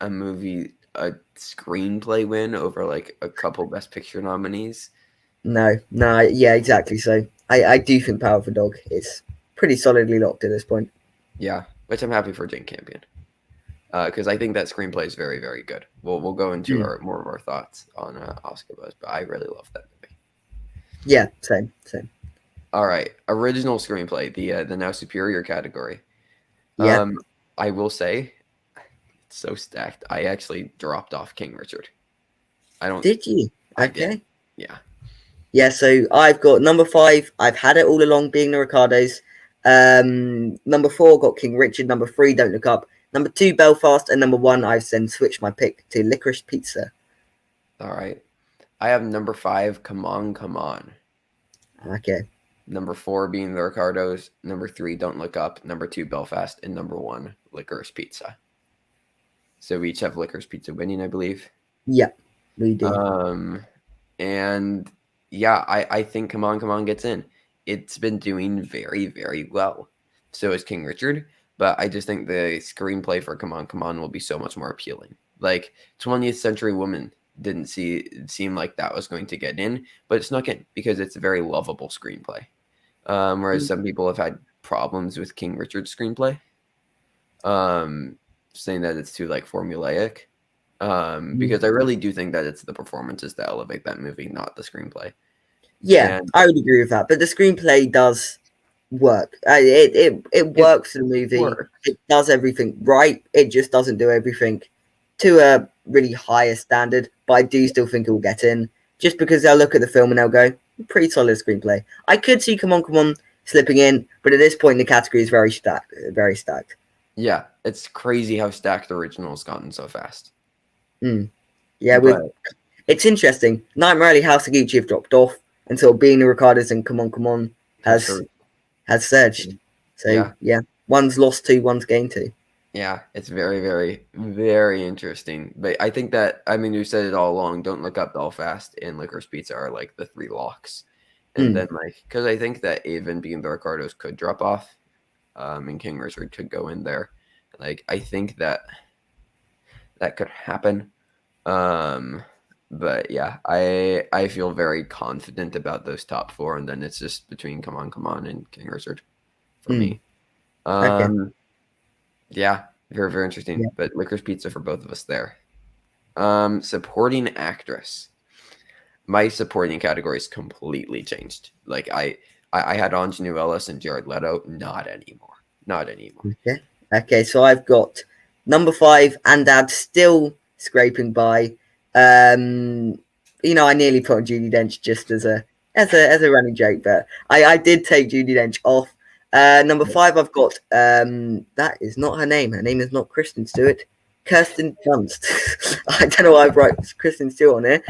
a movie a screenplay win over like a couple Best Picture nominees.
No, no, yeah, exactly. So I do think Power of a Dog is pretty solidly locked at this point.
Yeah, which I'm happy for Jane Campion. Because I think that screenplay is very, very good. We'll go into
Mm.
our more of our thoughts on Oscar Buzz, but I really love that movie.
Yeah, same, same.
All right, original screenplay, the now superior category.
Yeah,
I will say it's so stacked. I actually dropped off King Richard. I don't.
did you?
I did.
Okay.
Yeah.
Yeah, so I've got number 5. I've had it all along, being the Ricardos. Number 4 got King Richard. Number 3, Don't Look Up. Number 2, Belfast, and number 1, I've then switched my pick to Licorice Pizza.
All right. I have number 5. Come on, come on.
Okay.
Number 4 being the Ricardos. Number 3, Don't Look Up. Number 2, Belfast, and number 1, Licorice Pizza. So we each have Licorice Pizza winning, I believe.
Yeah, we do.
And yeah, I think Come On, Come On gets in. It's been doing very, very well. So is King Richard, but I just think the screenplay for Come On, Come On will be so much more appealing. Like 20th Century Woman didn't seem like that was going to get in, but it's not getting because it's a very lovable screenplay. Whereas some people have had problems with King Richard's screenplay, saying that it's too like formulaic. Because I really do think that it's the performances that elevate that movie, not the screenplay.
Yeah,
And
I would agree with that. But the screenplay does work. It
it
works for the movie.
works.
It does everything right. It just doesn't do everything to a really higher standard. But I do still think it will get in, just because they'll look at the film and they'll go, pretty solid screenplay. I could see Come On, Come On slipping in, but at this point the category is very stacked. Very stacked.
Yeah, it's crazy how stacked the original's gotten so fast.
Mm. Yeah,
But
it's interesting. Nightmare Alley, House of Gucci have dropped off, and so Being the Ricardos and Come On, Come On
have
has
sure,
surged. So
yeah,
yeah, one's lost 2, one's gained 2.
yeah, it's very, very, very interesting. But I think that we've said it all along. Don't Look Up, Belfast, and Licorice Pizza are like the 3 locks. And
Mm.
then because I think that even Being the Ricardos could drop off, and King Richard could go in there. Like I think that could happen. But yeah, I feel very confident about those top 4, and then it's just between Come On, Come On, and King Richard for
Mm.
me.
Okay.
Yeah, very, very interesting.
Yeah.
But Licorice Pizza for both of us there. Supporting actress. My supporting categories completely changed. Like I had Ingenue Ellis and Jared Leto. Not anymore. Not anymore.
Okay. Okay. So I've got number 5 and Dad still scraping by. Um, I nearly put on Judy Dench just as a running joke, but I did take Judy Dench off. Number 5, I've got that is not her name. Her name is not Kristen Stewart. Kirsten Dunst. I don't know why I brought Kristen Stewart on here.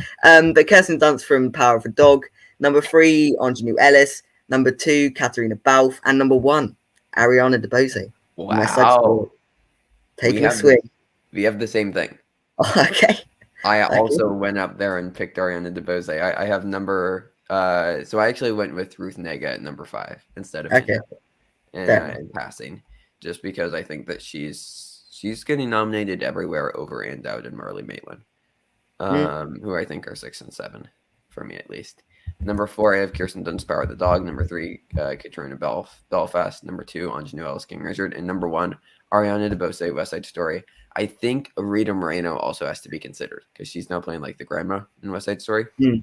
But Kirsten Dunst from Power of a Dog. Number 3, Ingenue Ellis. Number 2, Katarina Balfe. And number 1, Ariana DeBose from West Side Story.
Wow. We
Taking a
have the
swing.
we have the same thing.
Okay.
I
Okay.
also went up there and picked Ariana DeBose. I have number so I actually went with Ruth Nega at number 5 instead of
Okay.
Hannah
Fair enough.
in passing, just because I think that she's getting nominated everywhere over and out in Marley Maitland,
Mm.
who I think are 6 and 7 for me at least. Number 4, I have Kirsten Dunst, Power of the Dog. Number 3, Katrina Belfast. Number 2, Ingenue Ellis, King Richard. And number 1, Ariana DeBose, West Side Story. I think Rita Moreno also has to be considered because she's now playing like the grandma in West Side Story.
Mm.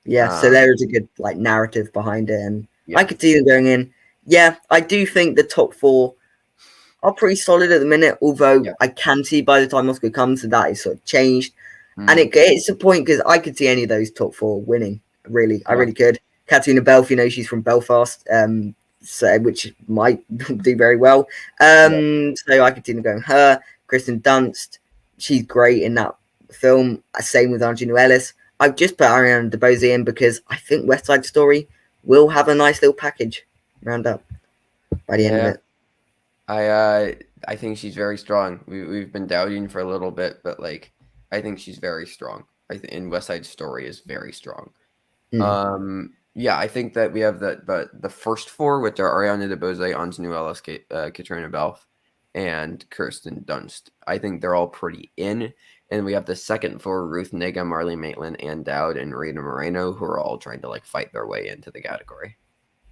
Yeah, so
Um,
there is a good narrative behind it, and I
yeah,
could see them going in. Yeah, I do think the top 4 are pretty solid at the minute, although
yeah,
I can see by the time Oscar comes that is sort of changed. And
mm,
it's a point because I could see any of those top 4 winning. Really, I
yeah,
really could. Katrina Belf, she's from Belfast, so which might do very well.
yeah,
So I could see them going her. Kristen Dunst, she's great in that film. Same with Ingenue Ellis. I've just put Ariana DeBose in because I think West Side Story will have a nice little package round up by the end of
yeah.
it.
I think she's very strong. We've been doubting for a little bit, but like I think she's very strong. In West Side Story is very strong.
Mm.
Yeah, I think that we have the first 4, which are Ariana DeBose, Ingenue Ellis, Katrina Balfe, and Kirsten Dunst. I think they're all pretty in. And we have the second for Ruth Nega, Marley Maitland, Ann Dowd, and Rita Moreno, who are all trying to like fight their way into the category.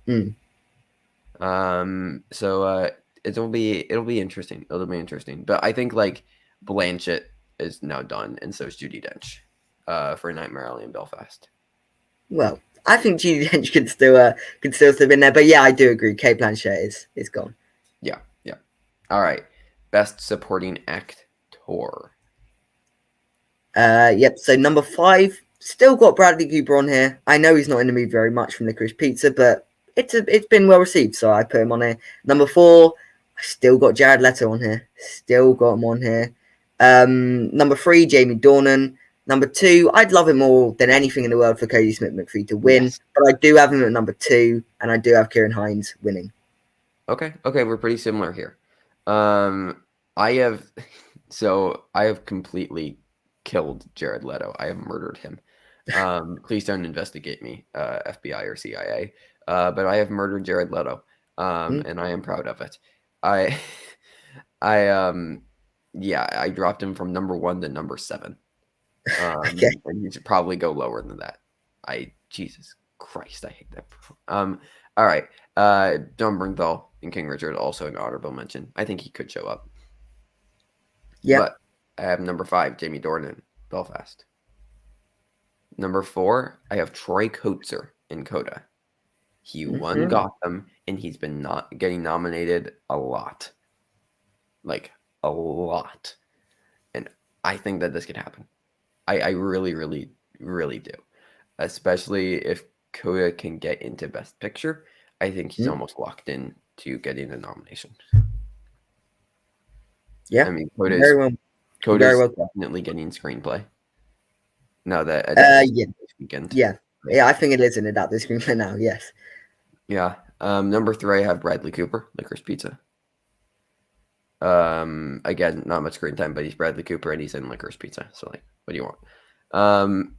Mm.
So it'll be interesting. It'll be interesting. But I think like Blanchett is now done, and so is Judi Dench for Nightmare Alley in Belfast.
Well, I think Judi Dench could still have been there, but yeah, I do agree. Kate Blanchett is gone.
Yeah, yeah. All right. Best Supporting Actor.
Yep. So number 5, still got Bradley Cooper on here. I know he's not in the movie very much from Licorice Pizza, but it's been well received, so I put him on here. Number 4, I still got Jared Leto on here. Still got him on here. Number 3, Jamie Dornan. Number 2, I'd love him more than anything in the world for Cody Smith McPhee to win,
Yes.
but I do have him at number 2, and I do have Kieran Hines winning.
Okay, we're pretty similar here. I have I have completely killed Jared Leto. I have murdered him. Please don't investigate me, FBI or CIA. But I have murdered Jared Leto. And I am proud of it. I I yeah, I dropped him from number 1 to number 7.
Okay.
And he should probably go lower than that. Jesus Christ, I hate that. All right. John Bernthal and King Richard also an honorable mention. I think he could show up.
Yeah.
But I have number 5, Jamie Dornan, Belfast. Number 4, I have Troy Kotsur in Coda. He won Gotham, and he's been not getting nominated a lot. Like, a lot. And I think that this could happen. I really, really, really do. Especially if Coda can get into Best Picture. I think he's almost locked in to getting a nomination.
Yeah.
I mean,
Very well.
Coda's
Very well.
definitely getting screenplay. Now that
Yeah.
this weekend.
Yeah. Yeah, I think it is an adapted screenplay now, yes.
Yeah. Number 3, I have Bradley Cooper, Licorice Pizza. Again, not much screen time, but he's Bradley Cooper and he's in Licorice Pizza. So like, what do you want?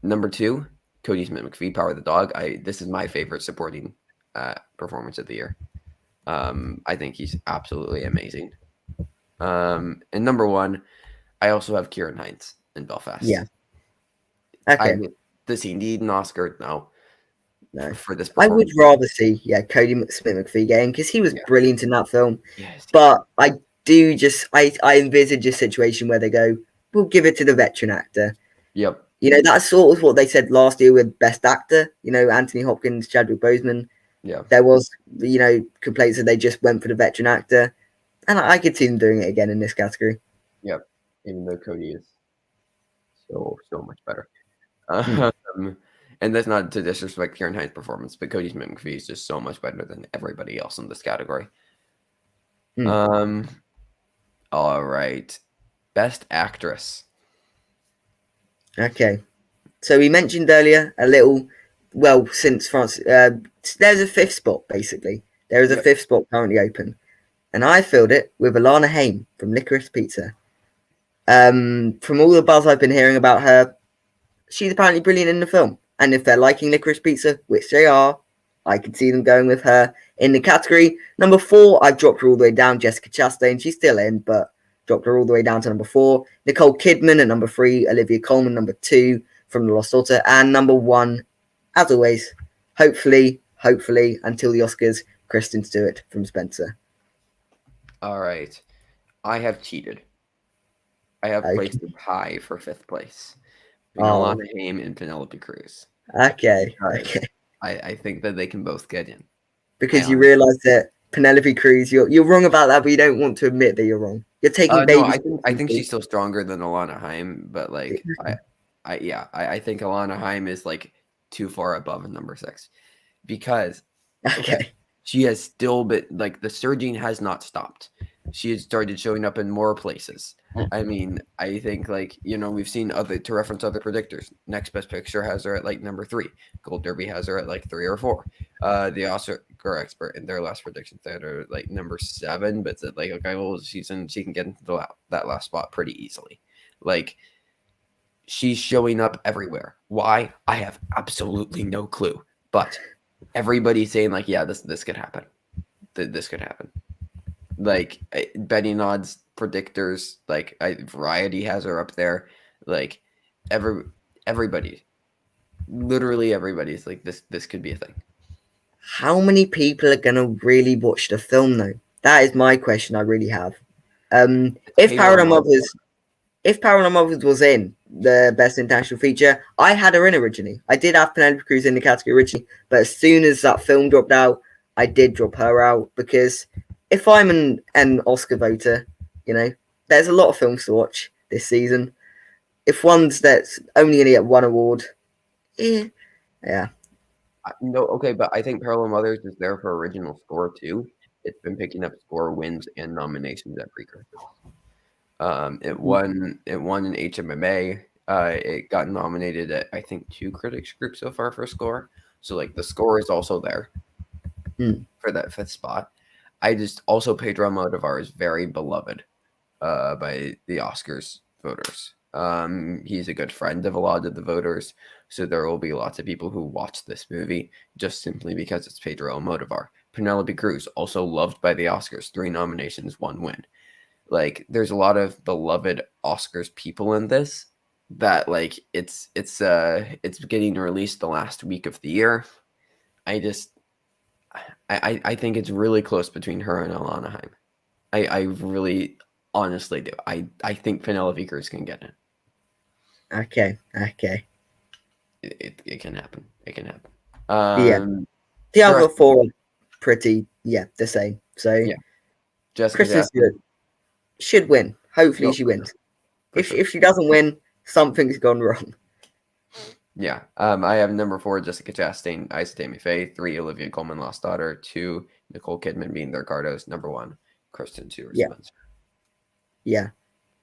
Number 2, Cody Smith McPhee, Power of the Dog. This is my favorite supporting performance of the year. I think he's absolutely amazing. And number 1, I also have Kieran Hines in Belfast.
Yeah. Okay.
Does he need an Oscar? No. For this
I would
performance.
rather see, Cody Smith McPhee getting, because he was brilliant in that film.
Yes.
But I envisage a situation where they go, we'll give it to the veteran actor.
Yep.
That's sort of what they said last year with Best Actor. Anthony Hopkins, Chadwick Boseman.
Yeah.
There was, complaints that they just went for the veteran actor. And I could see them doing it again in this category.
Yep. Even though Cody is so much better. And that's not to disrespect Kieran Hines' performance, but Cody Smith McPhee is just so much better than everybody else in this category. All right. Best Actress.
Okay. So we mentioned earlier since France, there's a 5th spot, basically. There is a 5th spot currently open. And I filled it with Alana Haim from Licorice Pizza. From all the buzz I've been hearing about her, she's apparently brilliant in the film. And if they're liking Licorice Pizza, which they are, I could see them going with her in the category. Number 4, I've dropped her all the way down, Jessica Chastain. She's still in, but dropped her all the way down to number 4. Nicole Kidman at number 3. Olivia Colman, number 2 from The Lost Daughter. And number 1, as always, hopefully, until the Oscars, Kristen Stewart from Spencer.
All right. I have cheated. I have placed it high for 5th place. Alana Haim and Penelope Cruz.
Okay.
I think that they can both get in.
Because you realise that Penelope Cruz, you're wrong about that, but you don't want to admit that you're wrong. You're taking babies.
No, I think she's still stronger than Alana Haim, but like I think Alana Haim is like too far above in number 6 because she has still been like the surging has not stopped. She has started showing up in more places. I mean, I think like we've seen to reference other predictors. Next Best Picture has her at like number 3. Gold Derby has her at like 3 or 4. The Oscar expert in their last predictions that are like number 7, but said like okay, well she can get into that last spot pretty easily. Like she's showing up everywhere. Why? I have absolutely no clue. But everybody's saying like, yeah, this could happen. This could happen. Like betting odds predictors, like Variety has her up there. Like every everybody, literally everybody's like this could be a thing.
How many people are gonna really watch the film though? That is my question. I really have.
It's
If
Pedro
Paranormal if Paranormal Mothers was in the Best International Feature, I had her in originally. I did have Penelope Cruz in the category originally, but as soon as that film dropped out, I did drop her out because if I'm an Oscar voter, you know, there's a lot of films to watch this season. If one's that's only going to get one award, eh, yeah,
No, okay, but I think Parallel Mothers is there for original score too. It's been picking up score wins and nominations at precursors. It won an HMMA. It got nominated at I think 2 critics groups so far for score. So like the score is also there
mm,
for that fifth spot. I just also Pedro Almodovar is very beloved by the Oscars voters. He's a good friend of a lot of the voters, so there will be lots of people who watch this movie just simply because it's Pedro Almodovar. Penelope Cruz, also loved by the Oscars, 3 nominations, 1 win. Like, there's a lot of beloved Oscars people in this that like it's getting released the last week of the year. I just I think it's really close between her and Alana Haim. I really honestly do. I think Penelope Cruz can get it.
okay, okay,
It can happen. It can happen.
yeah. The other
Directing.
four are pretty, yeah, the same. So
Yeah. Jessica
Kristen
Chastain.
Stewart should win. Hopefully,
No,
she
for sure.
wins.
For sure.
If she doesn't win, something's gone wrong.
Yeah. I have number 4, Jessica Chastain, Issa Tammy Faye. 3, Olivia Colman, Lost Daughter. 2, Nicole Kidman, being the Ricardos. Number 1, Kristen Stewart
Yeah,
Spencer.
yeah.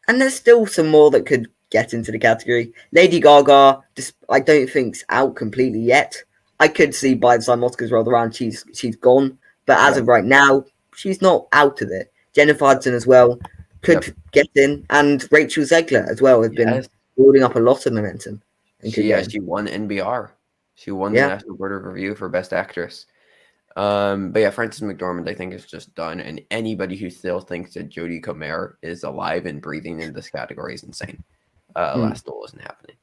And there's still some more that could get into the category. Lady Gaga, just I don't think's out completely yet. I could see by the time Oscars rolled around, she's gone. But as
Yep.
of right now, she's not out of it. Jennifer
Yep.
Hudson as well
Yep.
could get in, and Rachel Zegler as well has been
Yes.
building up a lot of momentum and could get in.
She won NBR. She won the
Yeah.
National Board of Review for Best Actress. But yeah, Frances McDormand, I think, is just done. And anybody who still thinks that Jodie Comer is alive and breathing in this category is insane.
Mm,
Last Duel isn't happening.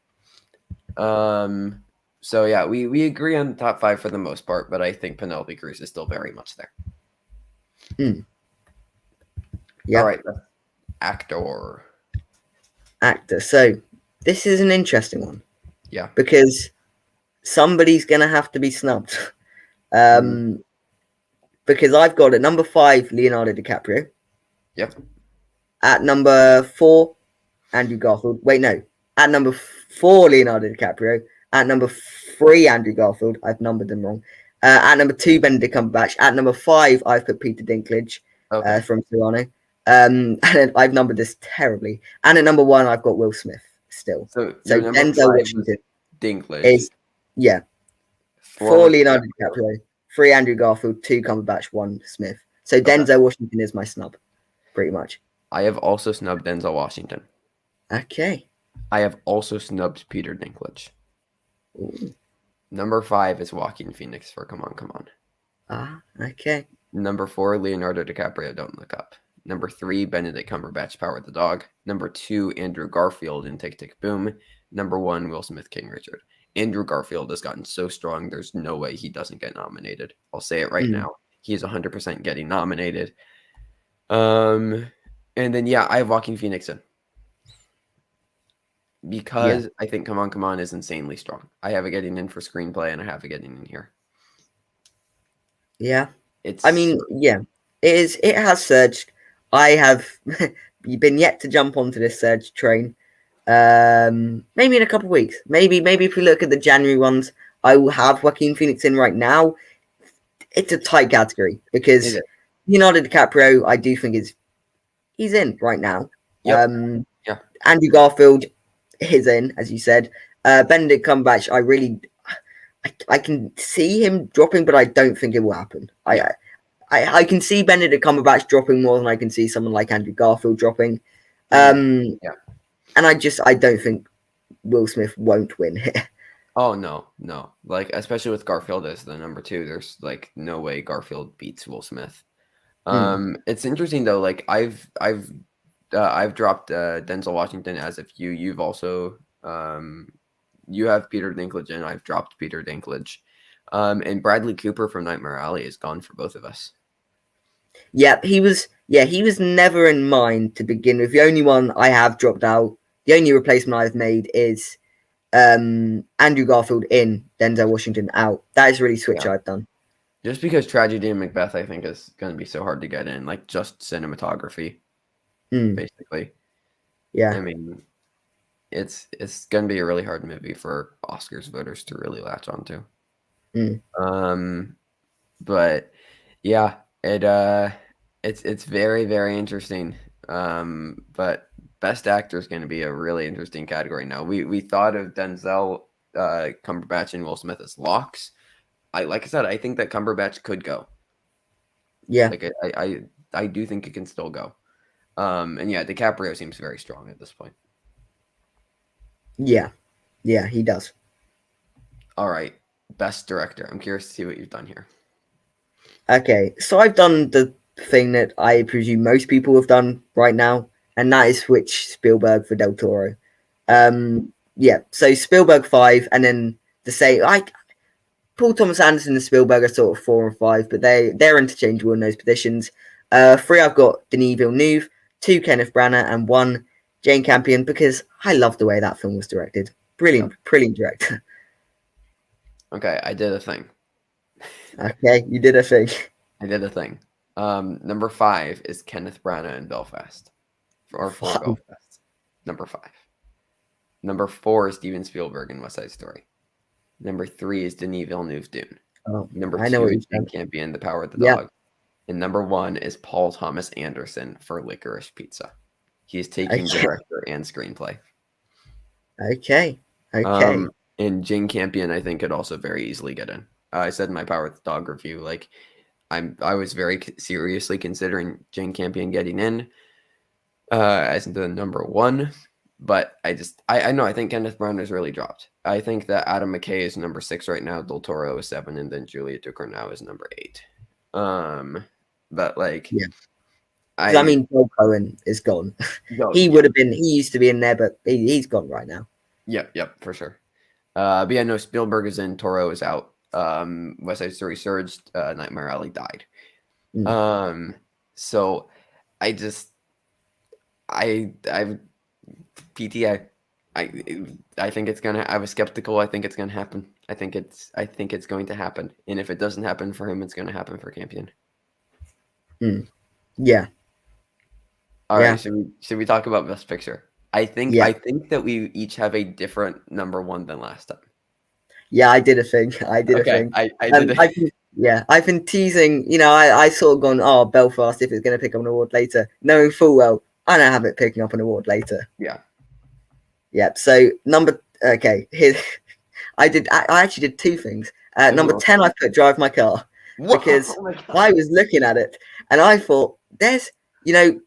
So yeah, we agree on the top 5 for the most part, but I think Penelope Cruz is still very much there.
mm,
All
yeah.
right, actor.
Actor. So this is an interesting one
Yeah.
because somebody's gonna have to be snubbed.
Mm,
Because I've got at number 5 Leonardo DiCaprio,
yep.
at number 4 Andrew Garfield. Wait, no, at number 4 Leonardo DiCaprio, at number 3 Andrew Garfield. I've numbered them wrong. At number 2 Benedict Cumberbatch. At number 5 I've put Peter Dinklage
Okay.
from Toronto. And I've numbered this terribly. And at number 1 I've got Will Smith still.
So
So
your number
Denzel
5 was
Washington
Dinklage.
is, yeah,
4
4
was
Leonardo
DiCaprio.
DiCaprio, 3 Andrew Garfield, 2 Cumberbatch, 1 Smith. So
Okay.
Denzel Washington is my snub, pretty much.
I have also snubbed Denzel Washington.
Okay.
I have also snubbed Peter Dinklage.
Ooh.
Number 5 is Joaquin Phoenix for Come On, Come On.
Okay.
Number 4, Leonardo DiCaprio, Don't Look Up. Number 3, Benedict Cumberbatch, Power of the Dog. Number 2, Andrew Garfield in Tick, Tick, Boom. Number 1, Will Smith, King Richard. Andrew Garfield has gotten so strong, there's no way he doesn't get nominated. I'll say it right now. He is 100% getting nominated. And then, yeah, I have Joaquin Phoenix in. Because I think Come On, Come On is insanely strong. I have it getting in for screenplay, and I have it getting in here.
Yeah.
It's
I mean, yeah, it is. It has surged. I have been yet to jump onto this surge train. Maybe in a couple of weeks. Maybe if we look at the January ones, I will have Joaquin Phoenix in right now. It's a tight category because Leonardo DiCaprio, I do think he's in right now.
Yep. Yeah.
Andrew Garfield is in, as you said. Benedict Cumberbatch, I can see him dropping, but I don't think it will happen.
Yeah.
I can see Benedict Cumberbatch dropping more than I can see someone like Andrew Garfield dropping.
Yeah.
And I don't think Will Smith won't win here.
Oh no. Like, especially with Garfield as the number 2, there's like no way Garfield beats Will Smith. It's interesting though. Like I've I've dropped Denzel Washington as if you've also you have Peter Dinklage and I've dropped Peter Dinklage. And Bradley Cooper from Nightmare Alley is gone for both of us.
Yeah, he was. Yeah, he was never in mind to begin with. The only one I have dropped out, the only replacement I've made is Andrew Garfield in, Denzel Washington out. That is really switch
Yeah.
I've done.
Just because Tragedy and Macbeth, I think, is going to be so hard to get in, like just cinematography,
Mm,
basically. I
yeah.
mean, it's going to be a really hard movie for Oscars voters to really latch onto.
Mm,
Um, but yeah, it's very very interesting. But best actor is going to be a really interesting category. Now we thought of Denzel, Cumberbatch, and Will Smith as locks. Like I said, I think that Cumberbatch could go.
yeah.
Like I do think it can still go. And yeah, DiCaprio seems very strong at this point.
Yeah. Yeah. He does.
All right, best director. I'm curious to see what you've done here.
Okay, so I've done the thing that I presume most people have done right now, and that is switch Spielberg for Del Toro.
Yeah.
Yeah, so Spielberg five, and then the say I Paul Thomas Anderson and Spielberg are sort of four and five, but they're interchangeable in those positions. Three I've got Denis Villeneuve, two Kenneth Branagh, and one Jane Campion because I love the way that film was directed.
Yep.
Brilliant, brilliant director.
Okay, I did a thing.
Okay, you did a thing.
I did a thing. Number 5 is Kenneth Branagh in Belfast, or for
Wow.
Belfast. Number 5. Number 4 is Steven Spielberg in West Side Story. Number 3 is Denis Villeneuve Dune.
Oh,
Number
I know
2
what
is
you've
Jane
done.
Campion, The Power of the
Yeah.
Dog. And number 1 is Paul Thomas Anderson for Licorice Pizza. He is taking
Okay.
director and screenplay.
Okay.
Um,
Okay.
and Jane Campion, I think, could also very easily get in. I said in my Power of the Dog review, like I was very seriously considering Jane Campion getting in as the number 1, but I know I think Kenneth Branagh is really dropped. I think that Adam McKay is number 6 right now, Del Toro is 7, and then Julia Ducournau is number 8. Um, but like
Yeah. Because I
I
mean, Joel Cohen is gone.
no
He
yeah
would have been. He used to be in there, but he's gone right now.
yep for sure. But yeah, no, Spielberg is in, Toro is out. West Side Story surged, Nightmare Alley died.
Mm.
Um, so I just I PTA. I think it's gonna. I was skeptical. I think it's gonna happen. I think it's going to happen. And if it doesn't happen for him, it's going to happen for Campion.
Mm. Yeah.
All right.
Yeah.
Should we talk about Best Picture?
Yeah.
I think that we each have a different number 1 than last time.
Yeah. I did a thing. I did a
Okay.
thing.
I did it.
I've been, yeah. I've been teasing. I sort of gone. Oh, Belfast. If it's going to pick up an award later, knowing full well I don't have it picking up an award later.
Yeah.
Yeah. So number. Okay. Here. I actually did two things. Number
Oh,
10, I put Drive My Car
what?
because
Oh my
I
god.
was looking at it and I thought,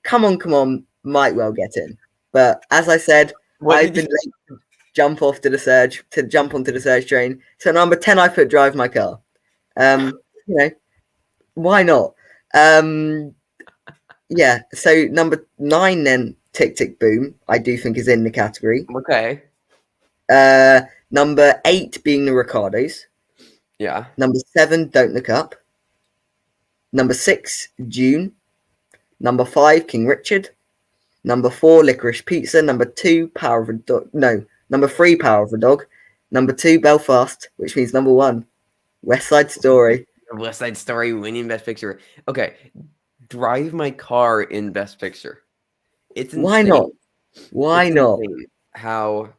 Come On, might well get in. But as I said,
What
I've
did
been
you?
late to jump onto the Surge train. So number 10, I put Drive My Car. Um, you know, why not? Um, yeah. So number 9, then Tick Tick Boom, I do think is in the category.
Okay.
Number 8 being the Ricardos.
Yeah.
Number 7, Don't Look Up. Number 6, June. Number 5, King Richard. Number 4, Licorice Pizza. Number 2, Power of a Dog. No, number 3, Power of a Dog. Number 2, Belfast, which means number 1, West Side Story.
West Side Story winning Best Picture. Okay. Drive My Car in Best Picture. It's
Why not?
insane.
Why
It's
not?
insane how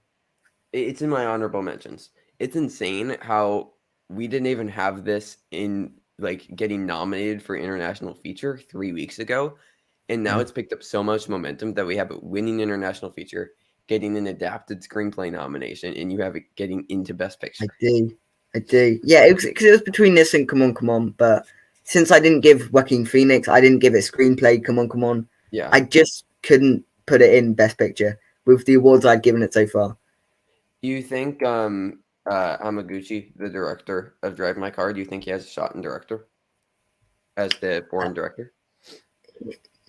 it's in my honorable mentions. It's insane how we didn't even have this in like getting nominated for international feature 3 weeks ago, and now
Mm,
it's picked up so much momentum that we have it winning international feature, getting an adapted screenplay nomination, and you have it getting into Best
I
Picture.
do. I do. Yeah, it was between this and Come On. But since I didn't give Joaquin Phoenix, I didn't give it screenplay, Come On.
Yeah.
I just couldn't put it in Best Picture with the awards I'd given it so far.
Do you think Hamaguchi, the director of Drive My Car, do you think he has a shot in director as the foreign director?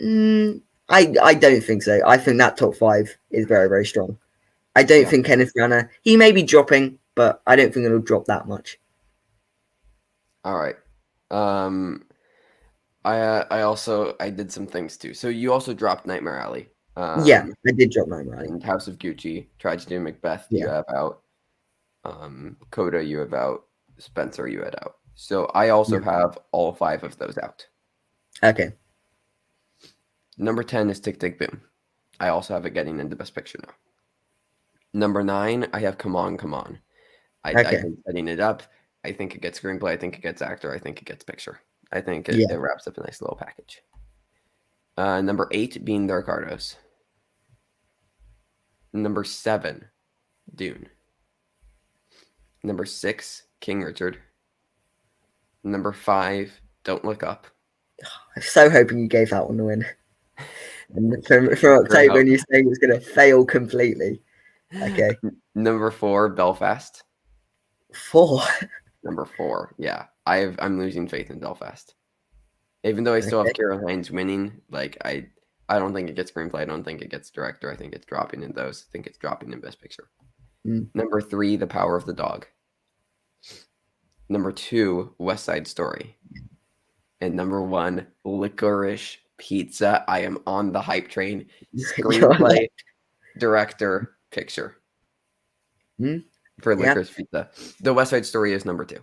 Mm, I don't think so. I think that top five is very, very strong. I don't
Yeah.
think Kenneth Branagh, he may be dropping, but I don't think it'll drop that much.
All right. Um, I did some things too. So you also dropped Nightmare Alley.
Yeah, I did drop Nine Rally.
And House of Gucci, Tragedy of Macbeth. You
Yeah.
have out. Coda, you have out. Spencer, you had out. So I also
Yeah.
have all five of those out.
Okay.
Number 10 is Tick Tick Boom. I also have it getting into Best Picture now. Number 9, I have Come On, Come On. I
Okay.
think setting it up. I think it gets screenplay. I think it gets actor. I think it gets picture. I think it
Yeah.
wraps up a nice little package. Number 8 being the Ricardos. Number 7, Dune. Number 6, King Richard. Number 5, Don't Look Up.
I'm so hoping you gave that one the win. And from
Sure
October,
hope.
and you're saying it's going to fail completely. Okay.
Number 4, Belfast.
4.
Number 4, yeah. I'm losing faith in Belfast. Even though I still have
Okay.
Kara Hines winning, like I don't think it gets screenplay. I don't think it gets director. I think it's dropping in those. I think it's dropping in Best Picture.
Mm.
Number 3, The Power of the Dog. Number 2, West Side Story. And number 1, Licorice Pizza. I am on the hype train.
You're like,
Screenplay, director, picture
mm,
for
yeah.
Licorice Pizza. The West Side Story is number 2.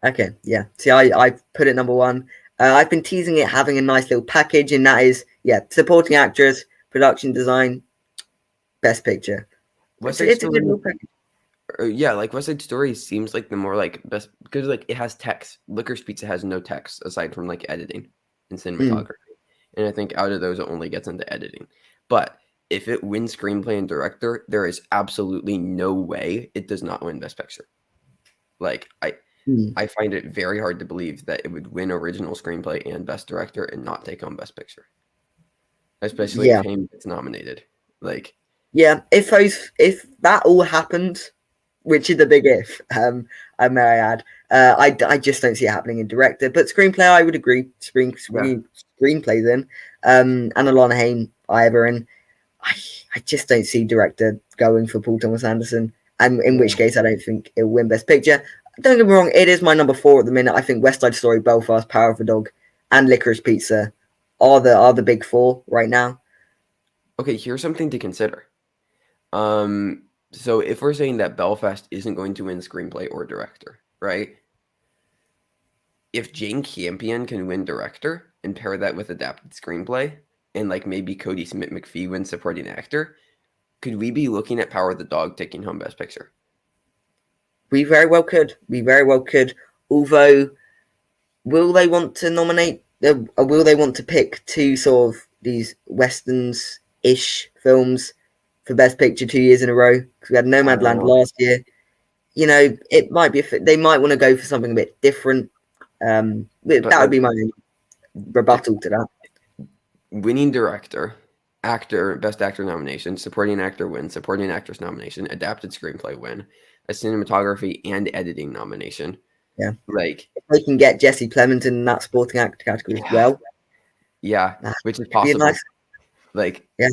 Okay. Yeah. See, I put it number one. I've been teasing it having a nice little package, and that is, yeah, supporting actress, production design, best picture.
West Side
It's a good
Story,
little package.
yeah, like West Side Story seems like the more like best because like it has text. Licorice Pizza has no text aside from like editing and
Mm.
cinematography. And I think out of those it only gets into editing. But if it wins screenplay and director, there is absolutely no way it does not win Best Picture. Like
Mm.
I find it very hard to believe that it would win original screenplay and Best Director and not take home Best Picture. Especially if
Yeah.
Haim gets nominated. Like
Yeah. If that all happens, which is a big if. I may add. I just don't see it happening in director, but screenplay, I would agree.
yeah.
Screenplays in, and Alana Haim either in. I I just don't see director going for Paul Thomas Anderson, and in which
Yeah.
case I don't think it'll win Best Picture. Don't get me wrong, it is my number four at the minute. I think West Side Story, Belfast, Power of a Dog, and Licorice Pizza are the big four right now.
Okay, here's something to consider. So if we're saying that Belfast isn't going to win screenplay or director, right? If Jane Campion can win director and pair that with adapted screenplay, and like maybe Cody Smith McPhee wins supporting actor, could we be looking at Power of the Dog taking home Best Picture?
We very well could. We very well could. Although, will they want to nominate? Will they want to pick two sort of these westerns ish films for Best Picture 2 years in a row? Because we had
I don't
Nomadland
know.
last year. You know, it might be. They might want to go for something a bit different.
But
That would
like
be my rebuttal to that.
winning director, actor, best actor nomination, supporting actor win, supporting actress nomination, adapted screenplay win, a cinematography and editing nomination.
Yeah,
Like,
if they can get Jesse Plemons in that supporting actor category as
yeah,
well,
yeah,
that
which is
could be a
possible.
nice,
Like,
yeah,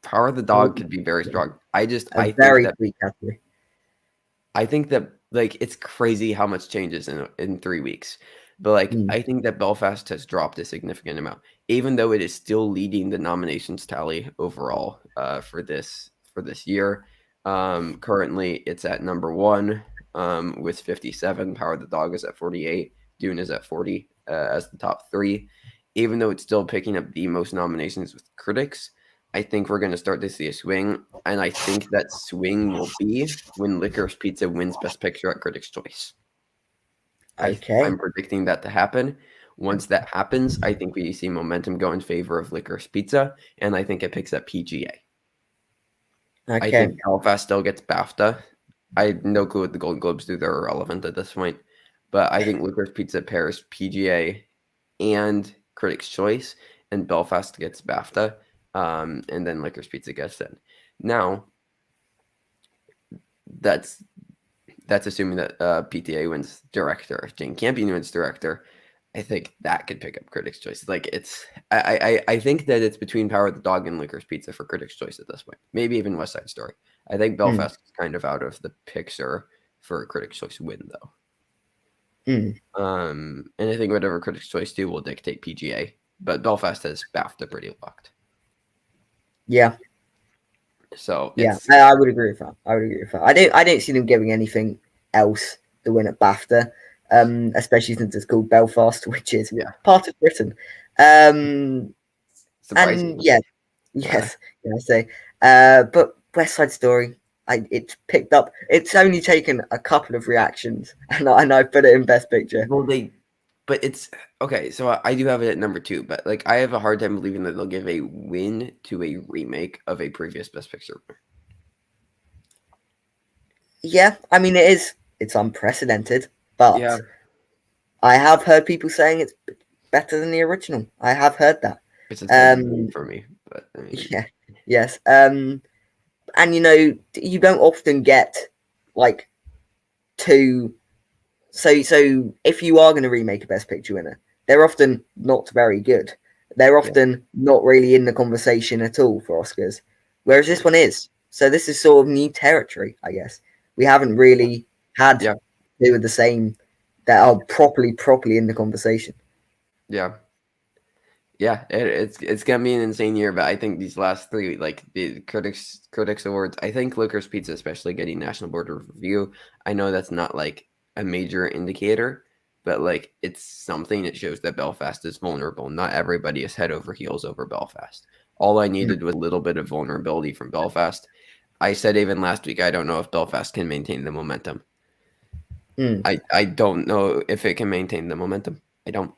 Power of the Dog could be very strong.
a very sweet category.
I think that like it's crazy how much changes in 3 weeks. But like
Mm,
I think that Belfast has dropped a significant amount, even though it is still leading the nominations tally overall for this year. Currently, it's at number one with 57. Power of the Dog is at 48. Dune is at 40 as the top three. Even though it's still picking up the most nominations with critics, I think we're going to start to see a swing, and I think that swing will be when Licorice Pizza wins Best Picture at Critics' Choice.
okay,
I'm predicting that to happen. Once that happens, I think we see momentum go in favor of Licorice Pizza, and I think it picks up PGA. I
okay,
think Belfast still gets BAFTA. I have no clue what the Golden Globes do. They're irrelevant at this point. But I think Licorice Pizza pairs PGA and Critics' Choice, and Belfast gets BAFTA, and then Licorice Pizza gets in. Now, that's assuming that PTA wins director. If Jane Campion wins director, I think that could pick up Critics' Choice. Like it's, I think that it's between Power of the Dog and Licorice Pizza for Critics' Choice at this point. Maybe even West Side Story. I think
Mm,
Belfast is kind of out of the picture for a Critics' Choice win, though.
mm,
And I think whatever Critics' Choice do will dictate PGA. But Belfast has BAFTA pretty locked.
yeah,
So
yeah,
it's
I would agree with that. I would agree with that. I don't see them giving anything else the win at BAFTA, especially since it's called Belfast, which is
yeah,
part of Britain. Um, and
surprising.
yeah,
Uh,
yes, yeah, I say. But West Side Story, it's picked up. It's only taken a couple of reactions, and I put it in Best Picture.
well, but it's okay. So I do have it at number two, but like I have a hard time believing that they'll give a win to a remake of a previous Best Picture.
Yeah, I mean it's unprecedented,
Yeah,
but I have heard people saying it's better than the original. I have heard that.
it's a tight win
Um,
for me, but I mean,
yeah, yes. And you don't often get like two. So if you are going to remake a Best Picture winner, they're often not very good. They're
yeah,
often not really in the conversation at all for Oscars, whereas this
true.
one is. So this is sort of new territory, I guess. We haven't really had
Yeah,
two of the same that are properly in the conversation.
yeah, yeah. It's gonna be an insane year, but I think these last three, like the critics awards, I think Licorice Pizza, especially getting National Board of Review. I know that's not like a major indicator, but like it's something. It shows that Belfast is vulnerable. Not everybody is head over heels over Belfast. All I
Mm,
needed was a little bit of vulnerability from Belfast. I said even last week, I don't know if Belfast can maintain the momentum.
mm.
I don't know if it can maintain the momentum. I don't.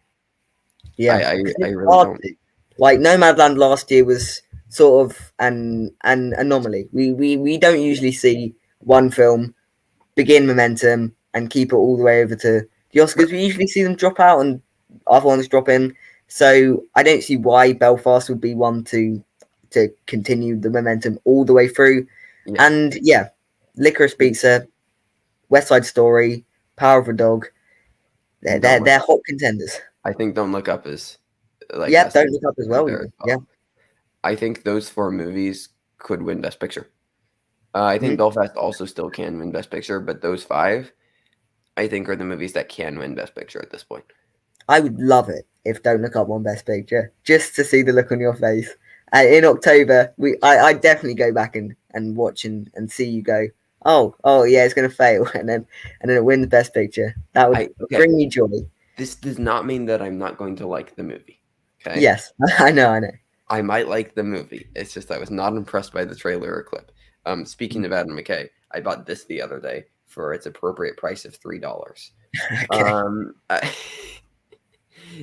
Yeah, because
I
it's
really
hard
don't.
to. Like Nomadland last year was sort of an anomaly. We don't usually see one film begin momentum and keep it all the way over to the Oscars. We usually see them drop out and other ones drop in. So I don't see why Belfast would be one to continue the momentum all the way through.
Yeah.
And yeah, Licorice Pizza, West Side Story, Power of a Dog, they're
And don't
they're,
look
they're
up.
hot contenders.
I think Don't Look Up is like
Yeah,
has to
Don't
be
Look Up as
up
well.
there as
Even yeah.
well. I think those four movies could win Best Picture. I think
Mhm.
Belfast also still can win Best Picture, but those five, I think, are the movies that can win Best Picture at this point.
I would love it if Don't Look Up won Best Picture, just to see the look on your face. In October, I definitely go back and watch and see you go. Oh yeah, it's gonna fail, and then it wins Best Picture. That would
Okay.
bring me joy.
This does not mean that I'm not going to like the movie. Okay.
Yes, I know.
I might like the movie. It's just I was not impressed by the trailer or clip. Speaking of Adam McKay, I bought this the other day for its appropriate price of $3.
Okay.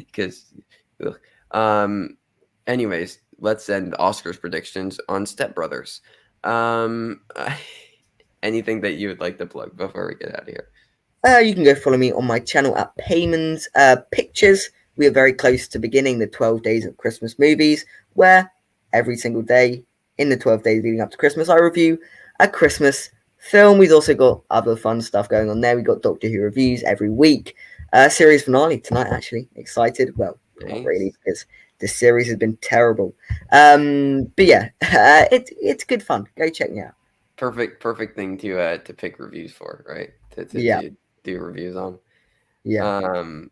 Because, um, anyways, let's end Oscars predictions on Step Brothers. Um, anything that you would like to plug before we get out of here?
You can go follow me on my channel at Payman's Pictures. We are very close to beginning the 12 Days of Christmas movies, where every single day in the 12 days leading up to Christmas, I review a Christmas film. We've also got other fun stuff going on there. We've got Doctor Who reviews every week. Series finale tonight, actually. Excited? Well, not really,
Nice.
because the series has been terrible. But yeah, it's good fun. Go check me out.
Perfect thing to pick reviews for, right?
Yeah,
To do reviews on.
yeah.
Um,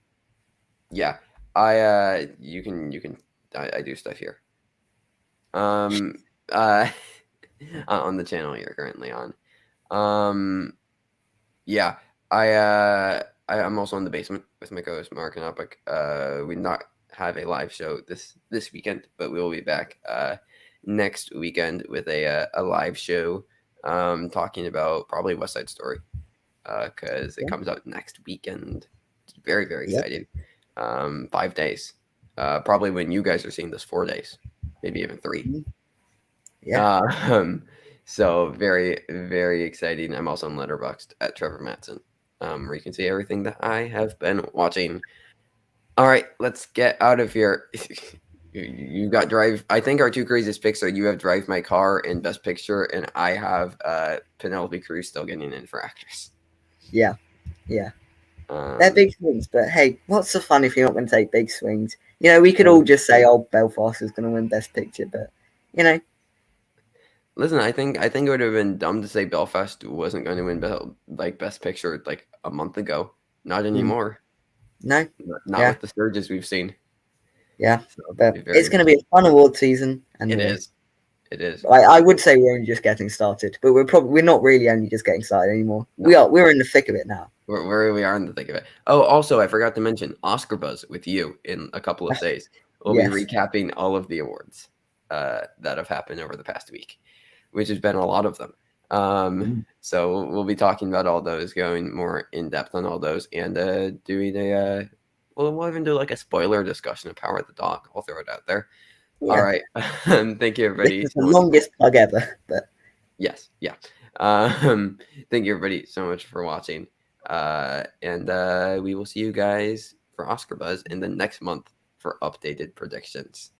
yeah. You can I do stuff here. Um, uh, on the channel you're currently on. Um, yeah, I'm also in the basement with my co-host Mark and Epic. We not have a live show this weekend, but we will be back next weekend with a live show talking about probably West Side Story because it
Yeah.
comes out next weekend. It's very
Yep.
exciting. 5 days. Probably when you guys are seeing this, 4 days, maybe even three.
Mhm. Yeah.
Um, so very exciting. I'm also on Letterboxd at Trevor Matson, where you can see everything that I have been watching. All right, let's get out of here. You got Drive. I think our two craziest picks are you have Drive My Car in Best Picture, and I have Penelope Cruz still getting in for actress.
Yeah. Yeah. They're
Um,
big swings, but hey, what's the fun if you're not going to take big swings? You know, we could all
um,
just say, "Oh, Belfast is going to win Best Picture," but you know,
listen, I think it would have been dumb to say Belfast wasn't going to win Best Picture like a month ago. Not
mm,
anymore.
no,
Not
yeah,
with the surges we've seen.
yeah,
So
but
be
it's
very.
going to be a fun award season, and
It
we're.
is. It is.
I would say we're only just getting started, but we're not really only just getting started anymore.
No,
We're in the thick of it now.
where we are in the thick of it. Oh, also, I forgot to mention Oscar Buzz with you in a couple of days. We'll be
Yes,
recapping all of the awards that have happened over the past week, which has been a lot of them.
mm,
So we'll be talking about all those, going more in depth on all those, and doing a. We'll even do like a spoiler discussion of Power of the Dog. I'll throw it out there. All
yeah.
right. Thank you,
This
everybody,
is the
so much for.
longest plug ever, but
Yes, yeah. Thank you, everybody, so much for watching. And we will see you guys for Oscar Buzz in the next month for updated predictions.